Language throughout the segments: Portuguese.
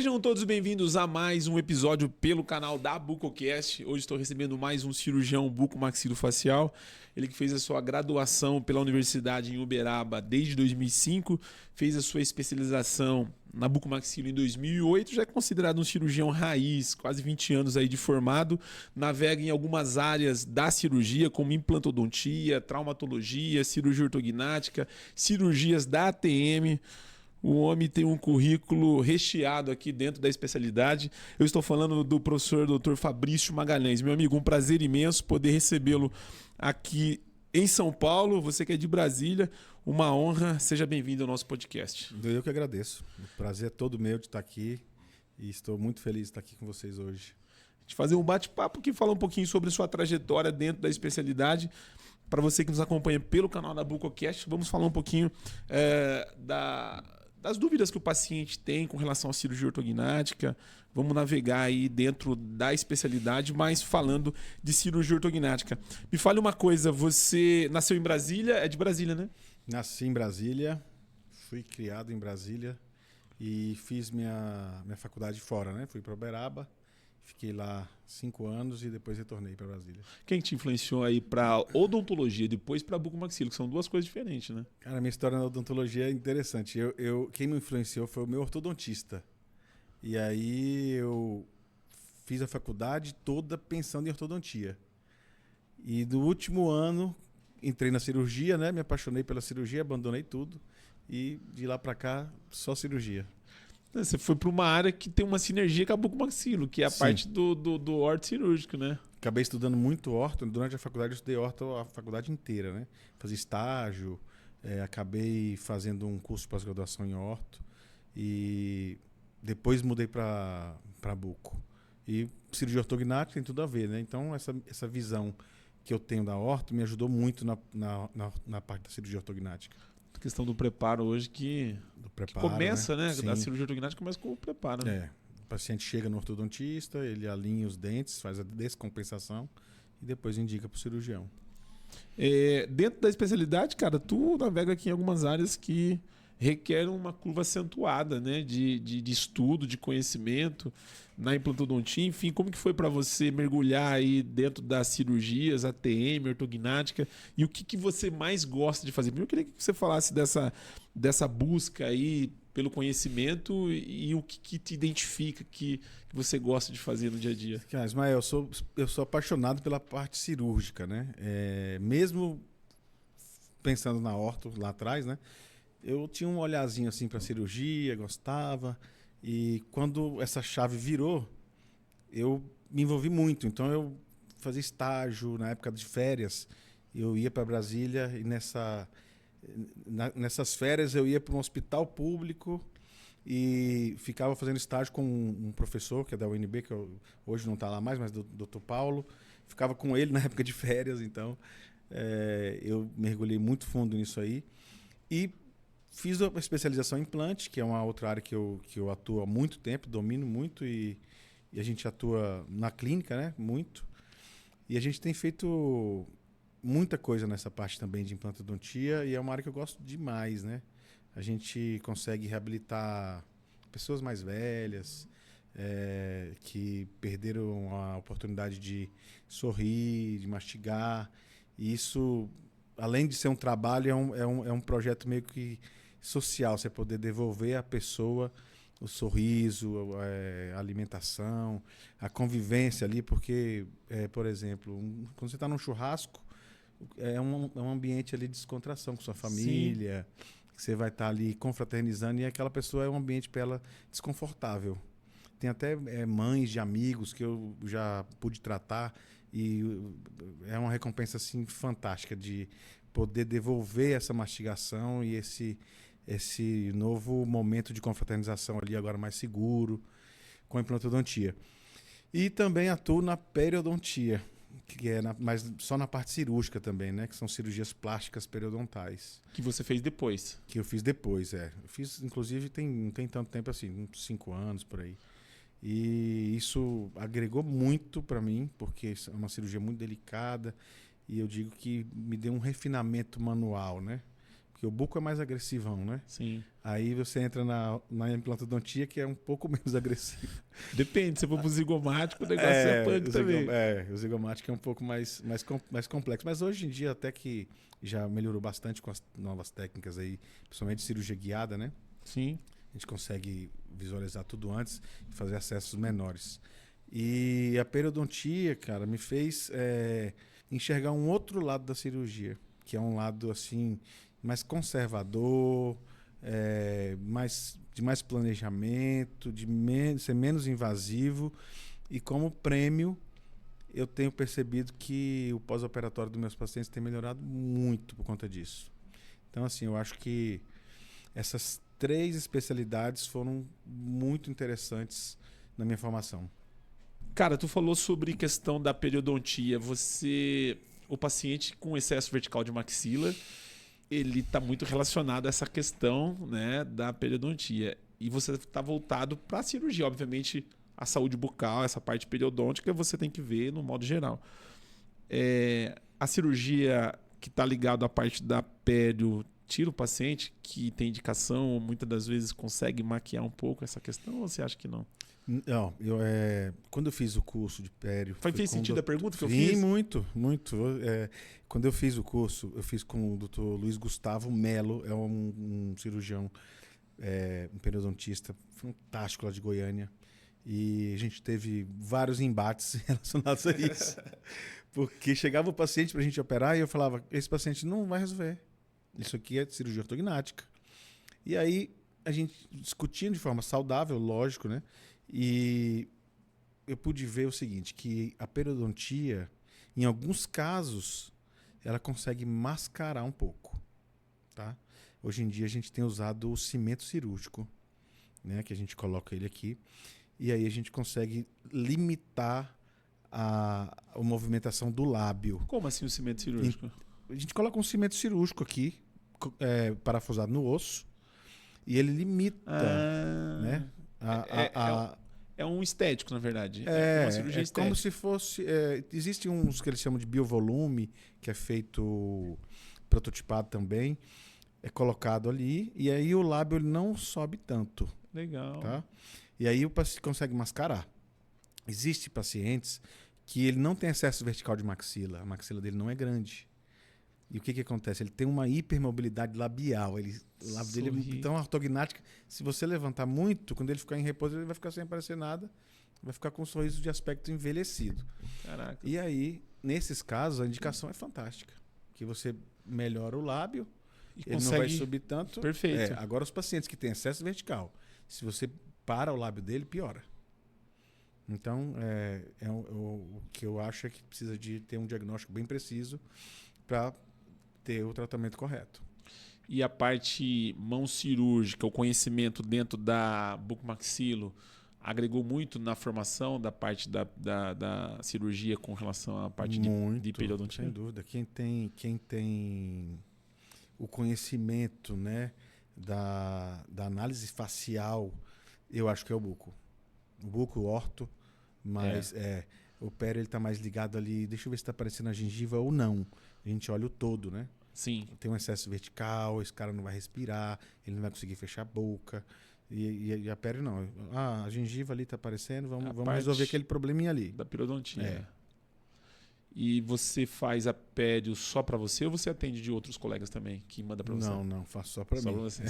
Sejam todos bem-vindos a mais um episódio pelo canal da Bucocast. Hoje estou recebendo mais um cirurgião bucomaxilofacial. Ele que fez a sua graduação pela Universidade em Uberaba desde 2005, fez a sua especialização na bucomaxilo em 2008, já é considerado um cirurgião raiz, quase 20 anos aí de formado, navega em algumas áreas da cirurgia, como implantodontia, traumatologia, cirurgia ortognática, cirurgias da ATM. O homem tem um currículo recheado aqui dentro da especialidade. Eu estou falando do professor Dr. Fabrício Magalhães. Meu amigo, um prazer imenso poder recebê-lo aqui em São Paulo. Você que é de Brasília, uma honra. Seja bem-vindo ao nosso podcast. Eu que agradeço. O prazer é todo meu de estar aqui e estou muito feliz de estar aqui com vocês hoje. A gente fazer um bate-papo que fala um pouquinho sobre sua trajetória dentro da especialidade. Para você que nos acompanha pelo canal da Bucocast, vamos falar um pouquinho das dúvidas que o paciente tem com relação à cirurgia ortognática. Vamos navegar aí dentro da especialidade, mas falando de cirurgia ortognática. Me fale uma coisa, você nasceu em Brasília, é de Brasília, né? Nasci em Brasília, fui criado em Brasília e fiz minha faculdade fora, né? Fui para Uberaba, fiquei lá 5 anos e depois retornei para Brasília. Quem te influenciou aí para odontologia, depois para bucomaxilo, que são duas coisas diferentes, né? Cara, minha história na odontologia é interessante. Quem me influenciou foi o meu ortodontista. E aí eu fiz a faculdade toda pensando em ortodontia. E no último ano entrei na cirurgia, né? Me apaixonei pela cirurgia, abandonei tudo. E de lá para cá, só cirurgia. Você foi para uma área que tem uma sinergia com a bucomaxilo, que é a Sim. parte do orto cirúrgico, né? Acabei estudando muito orto. Durante a faculdade eu estudei orto a faculdade inteira, né? Fazia estágio, acabei fazendo um curso de pós-graduação em orto e depois mudei para buco. E cirurgia ortognática tem tudo a ver, né? Então essa visão que eu tenho da orto me ajudou muito na parte da cirurgia ortognática. A questão do preparo hoje que começa, né? Sim. Da cirurgia ortognática começa com o preparo. Né? O paciente chega no ortodontista, ele alinha os dentes, faz a descompensação e depois indica para o cirurgião. Dentro da especialidade, cara, tu navega aqui em algumas áreas que requerem uma curva acentuada, né? De estudo, de conhecimento na implantodontia. Enfim, como que foi para você mergulhar aí dentro das cirurgias, ATM, ortognática, e o que você mais gosta de fazer? Primeiro, eu queria que você falasse dessa busca aí pelo conhecimento e o que te identifica, que você gosta de fazer no dia a dia. Cara, Ismael, eu sou apaixonado pela parte cirúrgica, né? Mesmo pensando na orto lá atrás, né? Eu tinha um olhazinho assim para cirurgia, gostava. E quando essa chave virou, eu me envolvi muito. Então eu fazia estágio na época de férias. Eu ia para Brasília e nessas férias eu ia para um hospital público e ficava fazendo estágio com um professor que é da UNB, que hoje não está lá mais, mas do Dr. Paulo. Ficava com ele na época de férias, então eu mergulhei muito fundo nisso aí. E fiz a especialização em implante, que é uma outra área que eu atuo há muito tempo, domino muito e a gente atua na clínica, né? Muito. E a gente tem feito muita coisa nessa parte também de implantodontia e é uma área que eu gosto demais, né? A gente consegue reabilitar pessoas mais velhas, que perderam a oportunidade de sorrir, de mastigar. E isso, além de ser um trabalho, é um projeto meio que social, você poder devolver à pessoa o sorriso, a alimentação, a convivência ali, porque, por exemplo, quando você está num churrasco, é um ambiente ali de descontração com sua família, você vai estar ali confraternizando e aquela pessoa é um ambiente para ela desconfortável. Tem até mães de amigos que eu já pude tratar e é uma recompensa assim, fantástica de poder devolver essa mastigação e esse novo momento de confraternização ali, agora mais seguro, com a implantodontia. E também atuo na periodontia, que mas só na parte cirúrgica também, né? Que são cirurgias plásticas periodontais. Que você fez depois. Que eu fiz depois, Eu fiz, inclusive, não tem tanto tempo assim, uns 5 anos por aí. E isso agregou muito para mim, porque é uma cirurgia muito delicada e eu digo que me deu um refinamento manual, né? Porque o buco é mais agressivão, né? Sim. Aí você entra na implantodontia, que é um pouco menos agressivo. Depende, se for pro zigomático, o negócio é punk também. O zigomático é um pouco mais complexo. Mas hoje em dia, até que já melhorou bastante com as novas técnicas aí, principalmente cirurgia guiada, né? Sim. A gente consegue visualizar tudo antes e fazer acessos menores. E a periodontia, cara, me fez enxergar um outro lado da cirurgia, que é um lado, assim, mais conservador, de mais planejamento, ser menos invasivo. E como prêmio, eu tenho percebido que o pós-operatório dos meus pacientes tem melhorado muito por conta disso. Então, assim, eu acho que essas 3 especialidades foram muito interessantes na minha formação. Cara, tu falou sobre questão da periodontia. O paciente com excesso vertical de maxila, ele está muito relacionado a essa questão, né, da periodontia. E você está voltado para a cirurgia. Obviamente, a saúde bucal, essa parte periodôntica, você tem que ver no modo geral. A cirurgia que está ligada à parte da pério tira o paciente que tem indicação, muitas das vezes consegue maquiar um pouco essa questão, ou você acha que não? Não, quando eu fiz o curso de pério... Fez sentido a pergunta que eu fiz? fiz? Sim, muito. Quando eu fiz o curso, eu fiz com o Dr. Luiz Gustavo Melo, é um cirurgião, um periodontista fantástico lá de Goiânia. E a gente teve vários embates relacionados a isso. Porque chegava o paciente pra gente operar e eu falava, esse paciente não vai resolver. Isso aqui é cirurgia ortognática. E aí, a gente discutindo de forma saudável, lógico, né? E eu pude ver o seguinte, que a periodontia, em alguns casos, ela consegue mascarar um pouco, tá? Hoje em dia a gente tem usado o cimento cirúrgico, né? Que a gente coloca ele aqui, e aí a gente consegue limitar a movimentação do lábio. Como assim o cimento cirúrgico? A gente coloca um cimento cirúrgico aqui, parafusado no osso, e ele limita, né? É um estético, na verdade. É uma cirurgia estética. Como se fosse... Existem uns que eles chamam de biovolume, que é feito prototipado também, é colocado ali, e aí o lábio ele não sobe tanto. Legal. Tá? E aí o paciente consegue mascarar. Existem pacientes que ele não tem excesso vertical de maxila, a maxila dele não é grande. E o que acontece? Ele tem uma hipermobilidade labial. O lábio dele é tão ortognática. Se você levantar muito, quando ele ficar em repouso, ele vai ficar sem aparecer nada. Vai ficar com um sorriso de aspecto envelhecido. Caraca. E aí, nesses casos, a indicação é fantástica. Que você melhora o lábio, ele não vai subir tanto. Perfeito. Agora, os pacientes que têm excesso vertical, se você para o lábio dele, piora. Então, o que eu acho é que precisa de ter um diagnóstico bem preciso para ter o tratamento correto. E a parte mão cirúrgica, o conhecimento dentro da bucomaxilo, agregou muito na formação da parte da cirurgia com relação à parte de periodontia? Sem dúvida. Quem tem o conhecimento, né, da análise facial, eu acho que é o buco. O buco, o orto, mas o pério está mais ligado ali. Deixa eu ver se está aparecendo a gengiva ou não. A gente olha o todo, né? Sim. Tem um excesso vertical, esse cara não vai respirar, ele não vai conseguir fechar a boca. E a pério não. A gengiva ali está aparecendo, vamos resolver aquele probleminha ali. Da periodontia. E você faz a pério só para você ou você atende de outros colegas também que manda para você? Não, faço só para mim. Você.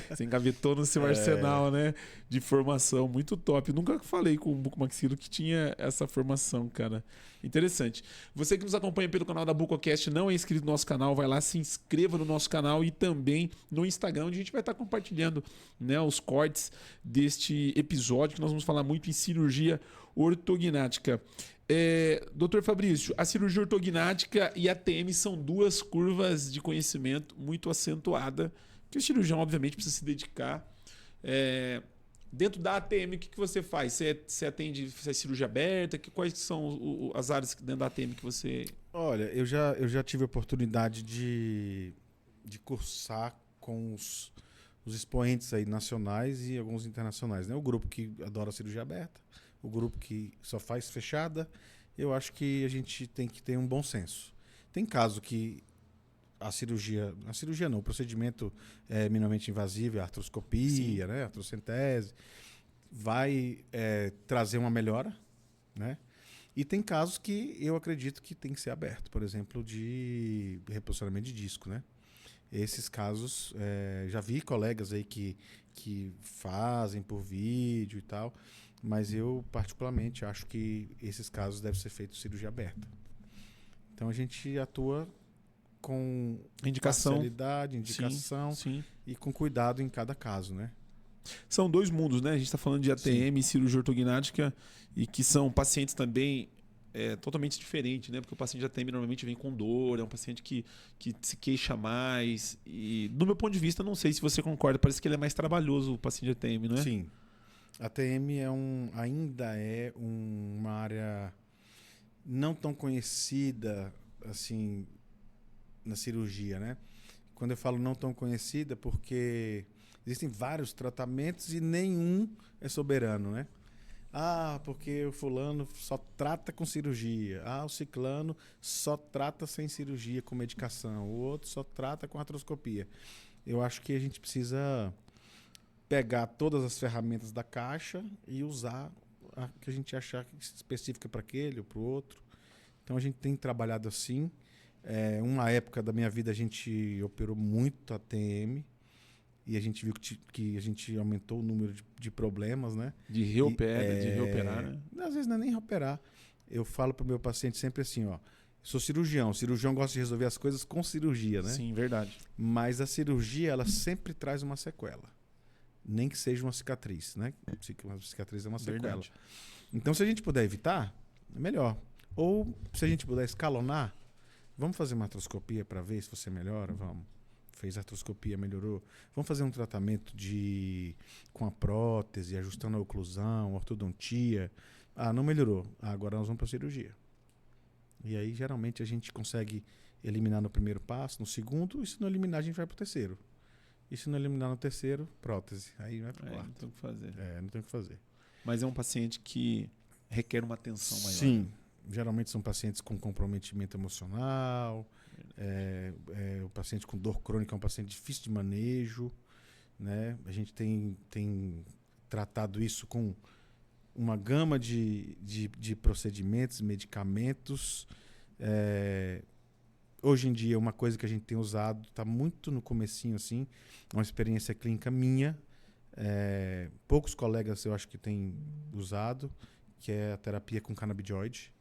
Você engavetou no seu arsenal, né, de formação, muito top. Eu nunca falei com o bucomaxilo que tinha essa formação, cara. Interessante. Você que nos acompanha pelo canal da Bucocast, não é inscrito no nosso canal, vai lá, se inscreva no nosso canal e também no Instagram, onde a gente vai estar compartilhando, né, os cortes deste episódio, que nós vamos falar muito em cirurgia ortognática. Doutor Fabrício, a cirurgia ortognática e a TM são duas curvas de conhecimento muito acentuada, que o cirurgião, obviamente, precisa se dedicar. Dentro da ATM, o que você faz? Você atende cirurgia aberta? Quais são as áreas dentro da ATM que você... Olha, eu já tive a oportunidade de cursar com os expoentes aí nacionais e alguns internacionais, né? O grupo que adora cirurgia aberta, o grupo que só faz fechada. Eu acho que a gente tem que ter um bom senso. Tem caso que a cirurgia não, o procedimento minimamente invasivo, a artroscopia, né, a artrocentese, vai trazer uma melhora, né? E tem casos que eu acredito que tem que ser aberto, por exemplo, de reposicionamento de disco, né? Esses casos, já vi colegas aí que fazem por vídeo e tal, mas eu particularmente acho que esses casos devem ser feitos cirurgia aberta. Então a gente atua com parcialidade, indicação sim. E com cuidado em cada caso, né? São dois mundos, né? A gente está falando de ATM e cirurgia ortognática e que são pacientes também totalmente diferentes, né? Porque o paciente de ATM normalmente vem com dor, é um paciente que se queixa mais. E, do meu ponto de vista, não sei se você concorda, parece que ele é mais trabalhoso, o paciente de ATM, não é? Sim. ATM ainda é uma área não tão conhecida assim na cirurgia, né? Quando eu falo não tão conhecida, porque existem vários tratamentos e nenhum é soberano, né? Porque o fulano só trata com cirurgia. O ciclano só trata sem cirurgia com medicação. O outro só trata com artroscopia. Eu acho que a gente precisa pegar todas as ferramentas da caixa e usar a que a gente achar específica para aquele ou para o outro. Então a gente tem trabalhado assim. Uma época da minha vida a gente operou muito ATM e a gente viu que a gente aumentou o número de problemas, né? De reoperar, né? Às vezes não é nem reoperar. Eu falo para o meu paciente sempre assim, ó, sou cirurgião. O cirurgião gosta de resolver as coisas com cirurgia, né? Sim, verdade. Mas a cirurgia, ela sempre traz uma sequela. Nem que seja uma cicatriz, né? Uma cicatriz é uma sequela. Verdade. Então, se a gente puder evitar, é melhor. Ou, se a gente puder escalonar, vamos fazer uma artroscopia para ver se você melhora? Vamos. Fez artroscopia, melhorou. Vamos fazer um tratamento com a prótese, ajustando a oclusão, ortodontia. Não melhorou. Agora nós vamos para a cirurgia. E aí, geralmente, a gente consegue eliminar no primeiro passo, no segundo, e se não eliminar, a gente vai para o terceiro. E se não eliminar no terceiro, prótese. Aí vai para o quarto. Não tem o que fazer. Não tem o que fazer. Mas é um paciente que requer uma atenção maior. Sim. Geralmente são pacientes com comprometimento emocional. O paciente com dor crônica é um paciente difícil de manejo, né? A gente tem tratado isso com uma gama de procedimentos, medicamentos. Hoje em dia, uma coisa que a gente tem usado, está muito no comecinho, assim, uma experiência clínica minha. Poucos colegas eu acho que têm usado, que é a terapia com canabidioide.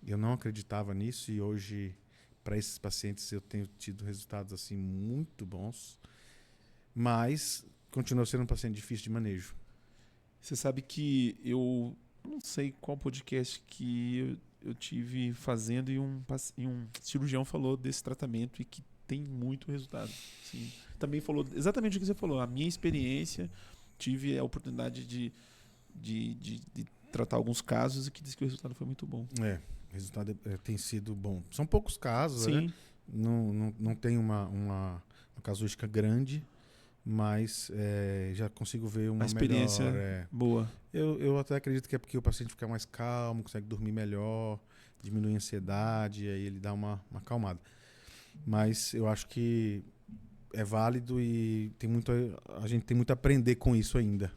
Eu não acreditava nisso e hoje, para esses pacientes, eu tenho tido resultados assim muito bons, mas continua sendo um paciente difícil de manejo. Você sabe que eu não sei qual podcast que eu tive fazendo e um cirurgião falou desse tratamento e que tem muito resultado. Sim. Também falou exatamente o que você falou. A minha experiência, tive a oportunidade de tratar alguns casos e que disse que o resultado foi muito bom. O resultado tem sido bom. São poucos casos, sim, né? Não tem uma casuística grande, mas já consigo ver uma experiência melhor, boa. Eu até acredito que é porque o paciente fica mais calmo, consegue dormir melhor, diminui a ansiedade, e aí ele dá uma acalmada. Mas eu acho que é válido e a gente tem muito a aprender com isso ainda.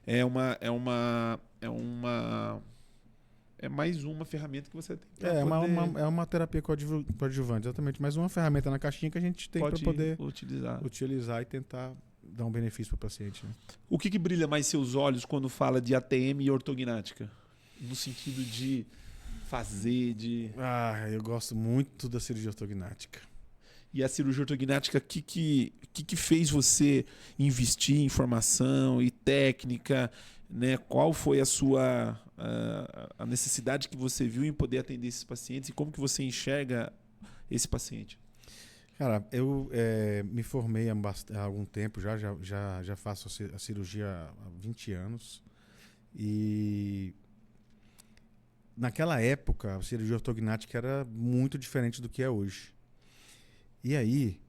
É mais uma ferramenta que você tem É uma terapia coadjuvante, exatamente. Mais uma ferramenta na caixinha que a gente tem para poder utilizar e tentar dar um benefício para o paciente. Né? O que brilha mais seus olhos quando fala de ATM e ortognática? No sentido de fazer, eu gosto muito da cirurgia ortognática. E a cirurgia ortognática, o que fez você investir em formação e técnica? Né? Qual foi a necessidade que você viu em poder atender esses pacientes e como que você enxerga esse paciente? Cara, eu me formei há algum tempo, já faço a cirurgia há 20 anos e naquela época a cirurgia ortognática era muito diferente do que é hoje. E aí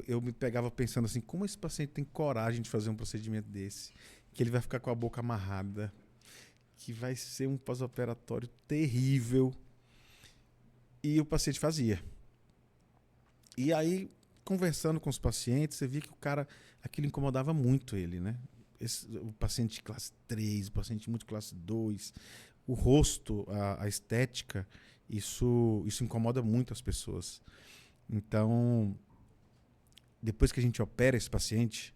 eu me pegava pensando assim, como esse paciente tem coragem de fazer um procedimento desse? Que ele vai ficar com a boca amarrada, que vai ser um pós-operatório terrível. E o paciente fazia. E aí, conversando com os pacientes, você via que aquilo incomodava muito ele, né? O paciente de classe 3, o paciente muito classe 2, o rosto, a estética, isso incomoda muito as pessoas. Então, depois que a gente opera esse paciente,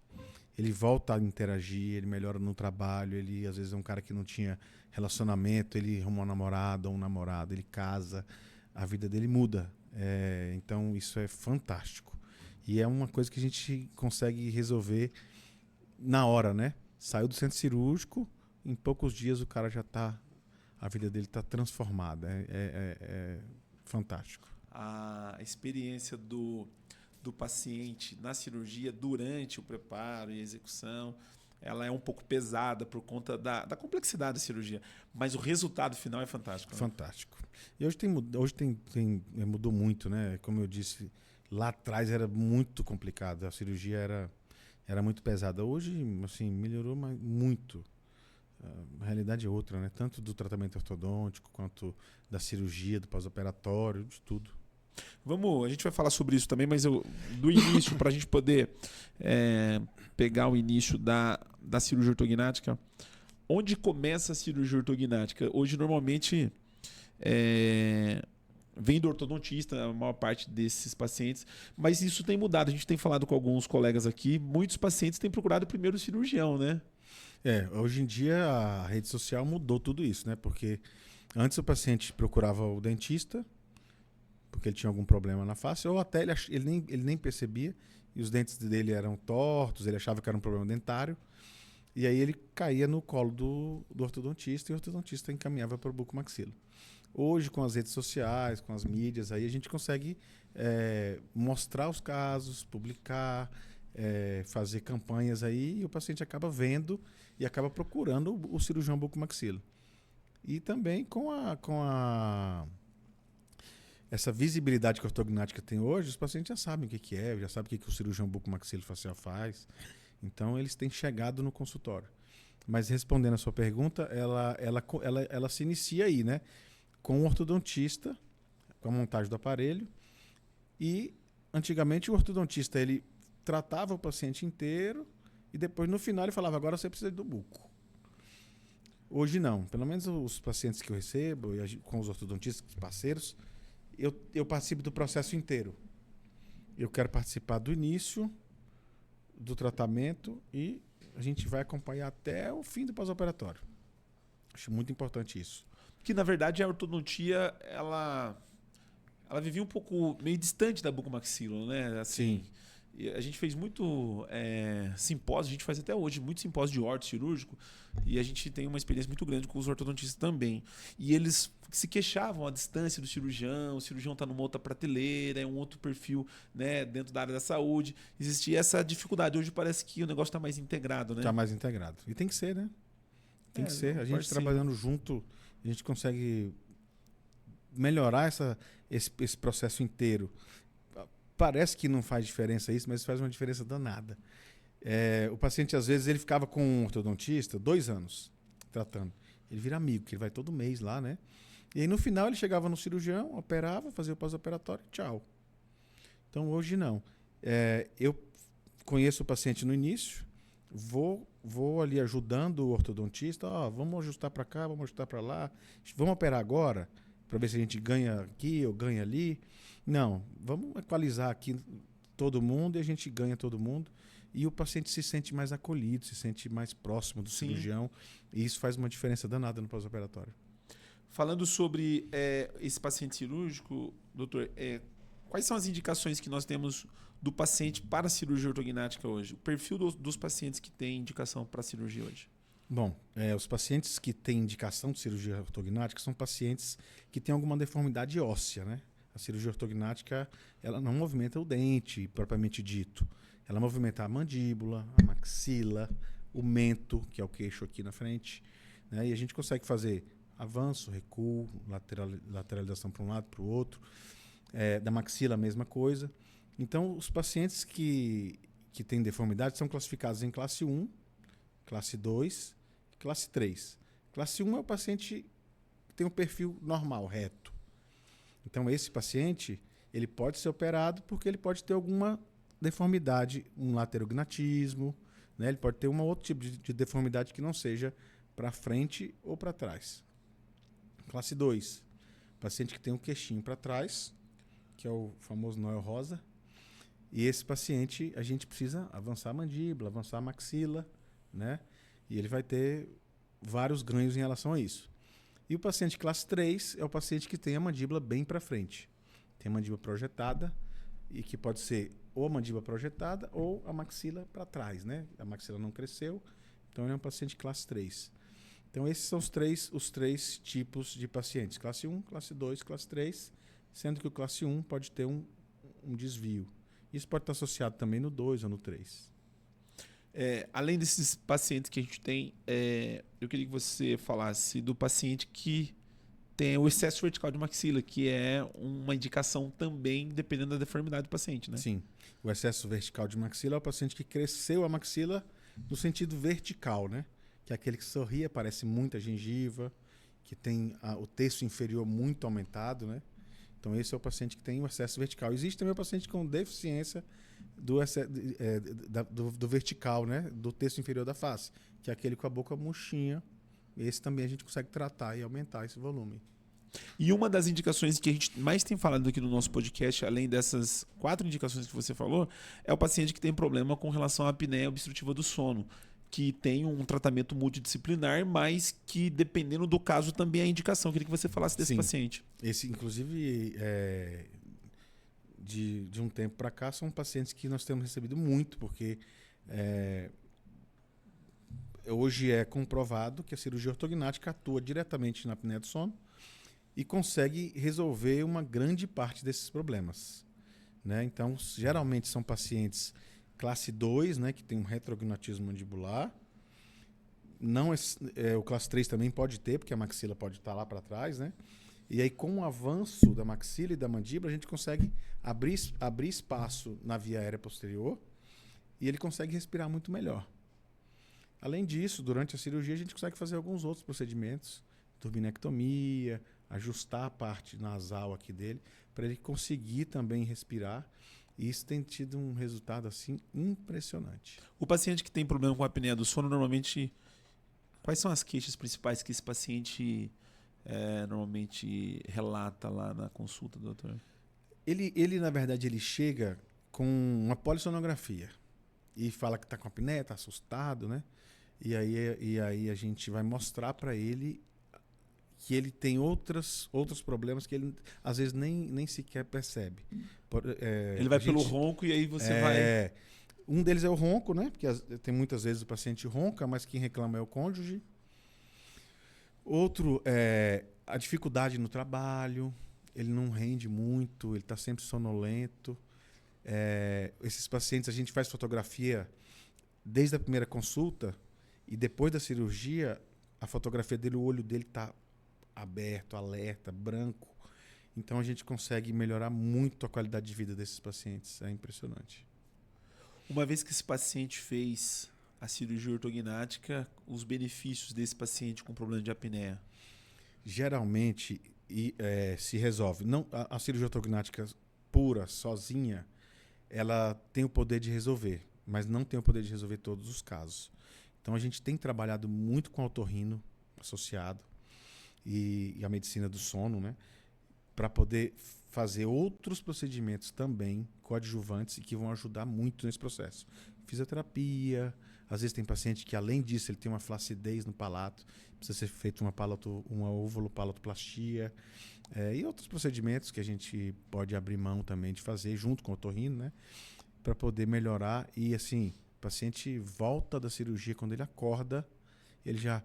ele volta a interagir, ele melhora no trabalho, ele às vezes é um cara que não tinha relacionamento, ele arruma uma namorada ou um namorado, ele casa, a vida dele muda. Então isso é fantástico. E é uma coisa que a gente consegue resolver na hora, né? Saiu do centro cirúrgico, em poucos dias o cara a vida dele está transformada. É fantástico. A experiência do paciente na cirurgia durante o preparo e a execução, ela é um pouco pesada por conta da complexidade da cirurgia, mas o resultado final é fantástico. Né? Fantástico. E hoje mudou muito, né? Como eu disse, lá atrás era muito complicado, a cirurgia era muito pesada. Hoje, assim, melhorou muito. A realidade é outra, né? Tanto do tratamento ortodôntico quanto da cirurgia, do pós-operatório, de tudo. A gente vai falar sobre isso também, mas do início, para a gente poder pegar o início da cirurgia ortognática, onde começa a cirurgia ortognática? Hoje, normalmente, vem do ortodontista, a maior parte desses pacientes, mas isso tem mudado. A gente tem falado com alguns colegas aqui, muitos pacientes têm procurado primeiro o cirurgião, né? Hoje em dia a rede social mudou tudo isso, né? Porque antes o paciente procurava o dentista, porque ele tinha algum problema na face, ou até ele nem percebia, e os dentes dele eram tortos, ele achava que era um problema dentário, e aí ele caía no colo do ortodontista, e o ortodontista encaminhava para o bucomaxilo. Hoje, com as redes sociais, com as mídias, aí a gente consegue mostrar os casos, publicar, fazer campanhas aí, e o paciente acaba vendo e acaba procurando o cirurgião bucomaxilo. E também com essa visibilidade que a ortognática tem hoje, os pacientes já sabem o que é, já sabem o que o cirurgião bucomaxilofacial faz. Então, eles têm chegado no consultório. Mas, respondendo a sua pergunta, ela se inicia aí, né? Com o ortodontista, com a montagem do aparelho. E, antigamente, o ortodontista ele tratava o paciente inteiro e depois, no final, ele falava, agora você precisa do buco. Hoje, não. Pelo menos os pacientes que eu recebo, com os ortodontistas parceiros, eu participo do processo inteiro. Eu quero participar do início do tratamento e a gente vai acompanhar até o fim do pós-operatório. Acho muito importante isso. Que, na verdade, a ortodontia, ela vivia um pouco meio distante da bucomaxilo, né? Assim, sim. A gente fez muito simpósio, a gente faz até hoje muito simpósio de orto cirúrgico e a gente tem uma experiência muito grande com os ortodontistas também. E eles se queixavam a distância do cirurgião, o cirurgião está numa outra prateleira, é um outro perfil, né, dentro da área da saúde. Existia essa dificuldade. Hoje parece que o negócio está mais integrado, né? Está mais integrado. E tem que ser, né? Tem que ser. A gente trabalhando junto, a gente consegue melhorar esse processo inteiro. Parece que não faz diferença isso, mas faz uma diferença danada. O paciente, às vezes, ele ficava com um ortodontista 2 anos tratando. Ele vira amigo, que ele vai todo mês lá, né? E aí, no final, ele chegava no cirurgião, operava, fazia o pós-operatório, tchau. Então, hoje não. Eu conheço o paciente no início, vou ali ajudando o ortodontista, vamos ajustar para cá, vamos ajustar para lá, vamos operar agora, para ver se a gente ganha aqui ou ganha ali. Não, vamos equalizar aqui todo mundo e a gente ganha todo mundo. E o paciente se sente mais acolhido, se sente mais próximo do cirurgião. E isso faz uma diferença danada no pós-operatório. Falando sobre esse paciente cirúrgico, doutor, quais são as indicações que nós temos do paciente para a cirurgia ortognática hoje? O perfil dos pacientes que têm indicação para a cirurgia hoje? Bom, os pacientes que têm indicação de cirurgia ortognática são pacientes que têm alguma deformidade óssea, né? A cirurgia ortognática, ela não movimenta o dente, propriamente dito. Ela movimenta a mandíbula, a maxila, o mento, que é o queixo aqui na frente, né? E a gente consegue fazer avanço, recuo, lateralização para um lado, para o outro. Da maxila, a mesma coisa. Então, os pacientes que têm deformidade são classificados em classe 1, classe 2, classe 3. Classe 1 é o paciente que tem um perfil normal, reto. Então, esse paciente, ele pode ser operado porque ele pode ter alguma deformidade, um laterognatismo, né? Ele pode ter um outro tipo de deformidade que não seja para frente ou para trás. Classe 2, paciente que tem um queixinho para trás, que é o famoso Noel Rosa. E esse paciente, a gente precisa avançar a mandíbula, avançar a maxila, né? E ele vai ter vários ganhos em relação a isso. E o paciente classe 3 é o paciente que tem a mandíbula bem para frente. Tem a mandíbula projetada, e que pode ser ou a mandíbula projetada ou a maxila para trás, né? A maxila não cresceu, então ele é um paciente classe 3. Então esses são os três tipos de pacientes. Classe 1, classe 2, classe 3, sendo que o classe 1 pode ter um desvio. Isso pode estar associado também no 2 ou no 3. Além desses pacientes que a gente tem, eu queria que você falasse do paciente que tem o excesso vertical de maxila, que é uma indicação também dependendo da deformidade do paciente, né? Sim. O excesso vertical de maxila é o paciente que cresceu a maxila no sentido vertical, né? Que é aquele que sorri, parece muita gengiva, que tem o terço inferior muito aumentado, né? Então esse é o paciente que tem o excesso vertical. Existe também o paciente com deficiência do vertical, né? Do terço inferior da face, que é aquele com a boca murchinha. Esse também a gente consegue tratar e aumentar esse volume. E uma das indicações que a gente mais tem falado aqui no nosso podcast, além dessas 4 indicações que você falou, é o paciente que tem problema com relação à apneia obstrutiva do sono, que tem um tratamento multidisciplinar, mas que, dependendo do caso, também é indicação. Eu queria que você falasse desse paciente. Esse, inclusive, de um tempo para cá, são pacientes que nós temos recebido muito, porque hoje é comprovado que a cirurgia ortognática atua diretamente na apneia do sono e consegue resolver uma grande parte desses problemas, né? Então, geralmente são pacientes classe 2, né, que tem um retrognatismo mandibular. Não o classe 3 também pode ter, porque a maxila pode estar lá para trás, né? E aí, com o avanço da maxila e da mandíbula, a gente consegue abrir espaço na via aérea posterior e ele consegue respirar muito melhor. Além disso, durante a cirurgia, a gente consegue fazer alguns outros procedimentos, turbinectomia, ajustar a parte nasal aqui dele, para ele conseguir também respirar. E isso tem tido um resultado assim impressionante. O paciente que tem problema com a apneia do sono, normalmente, quais são as queixas principais que esse paciente normalmente relata lá na consulta, doutor? Ele, na verdade, ele chega com uma polissonografia e fala que está com apneia, está assustado, né? E aí a gente vai mostrar para ele que ele tem outros problemas que ele às vezes nem sequer percebe. Ele vai pelo ronco e aí você vai... Um deles é o ronco, né? Porque tem muitas vezes o paciente ronca, mas quem reclama é o cônjuge. Outro é a dificuldade no trabalho, ele não rende muito, ele está sempre sonolento. Esses pacientes, a gente faz fotografia desde a primeira consulta e depois da cirurgia, a fotografia dele, o olho dele está aberto, alerta, branco. Então a gente consegue melhorar muito a qualidade de vida desses pacientes. É impressionante. Uma vez que esse paciente fez a cirurgia ortognática, os benefícios desse paciente com problema de apneia? Geralmente se resolve. Não, a cirurgia ortognática pura, sozinha, ela tem o poder de resolver, mas não tem o poder de resolver todos os casos. Então a gente tem trabalhado muito com o otorrino associado e a medicina do sono, né, para poder fazer outros procedimentos também coadjuvantes e que vão ajudar muito nesse processo. Fisioterapia, às vezes tem paciente que, além disso, ele tem uma flacidez no palato, precisa ser feito uma óvulo-palatoplastia, e outros procedimentos que a gente pode abrir mão também de fazer junto com o otorrino, né, para poder melhorar. E assim, o paciente volta da cirurgia, quando ele acorda, ele já...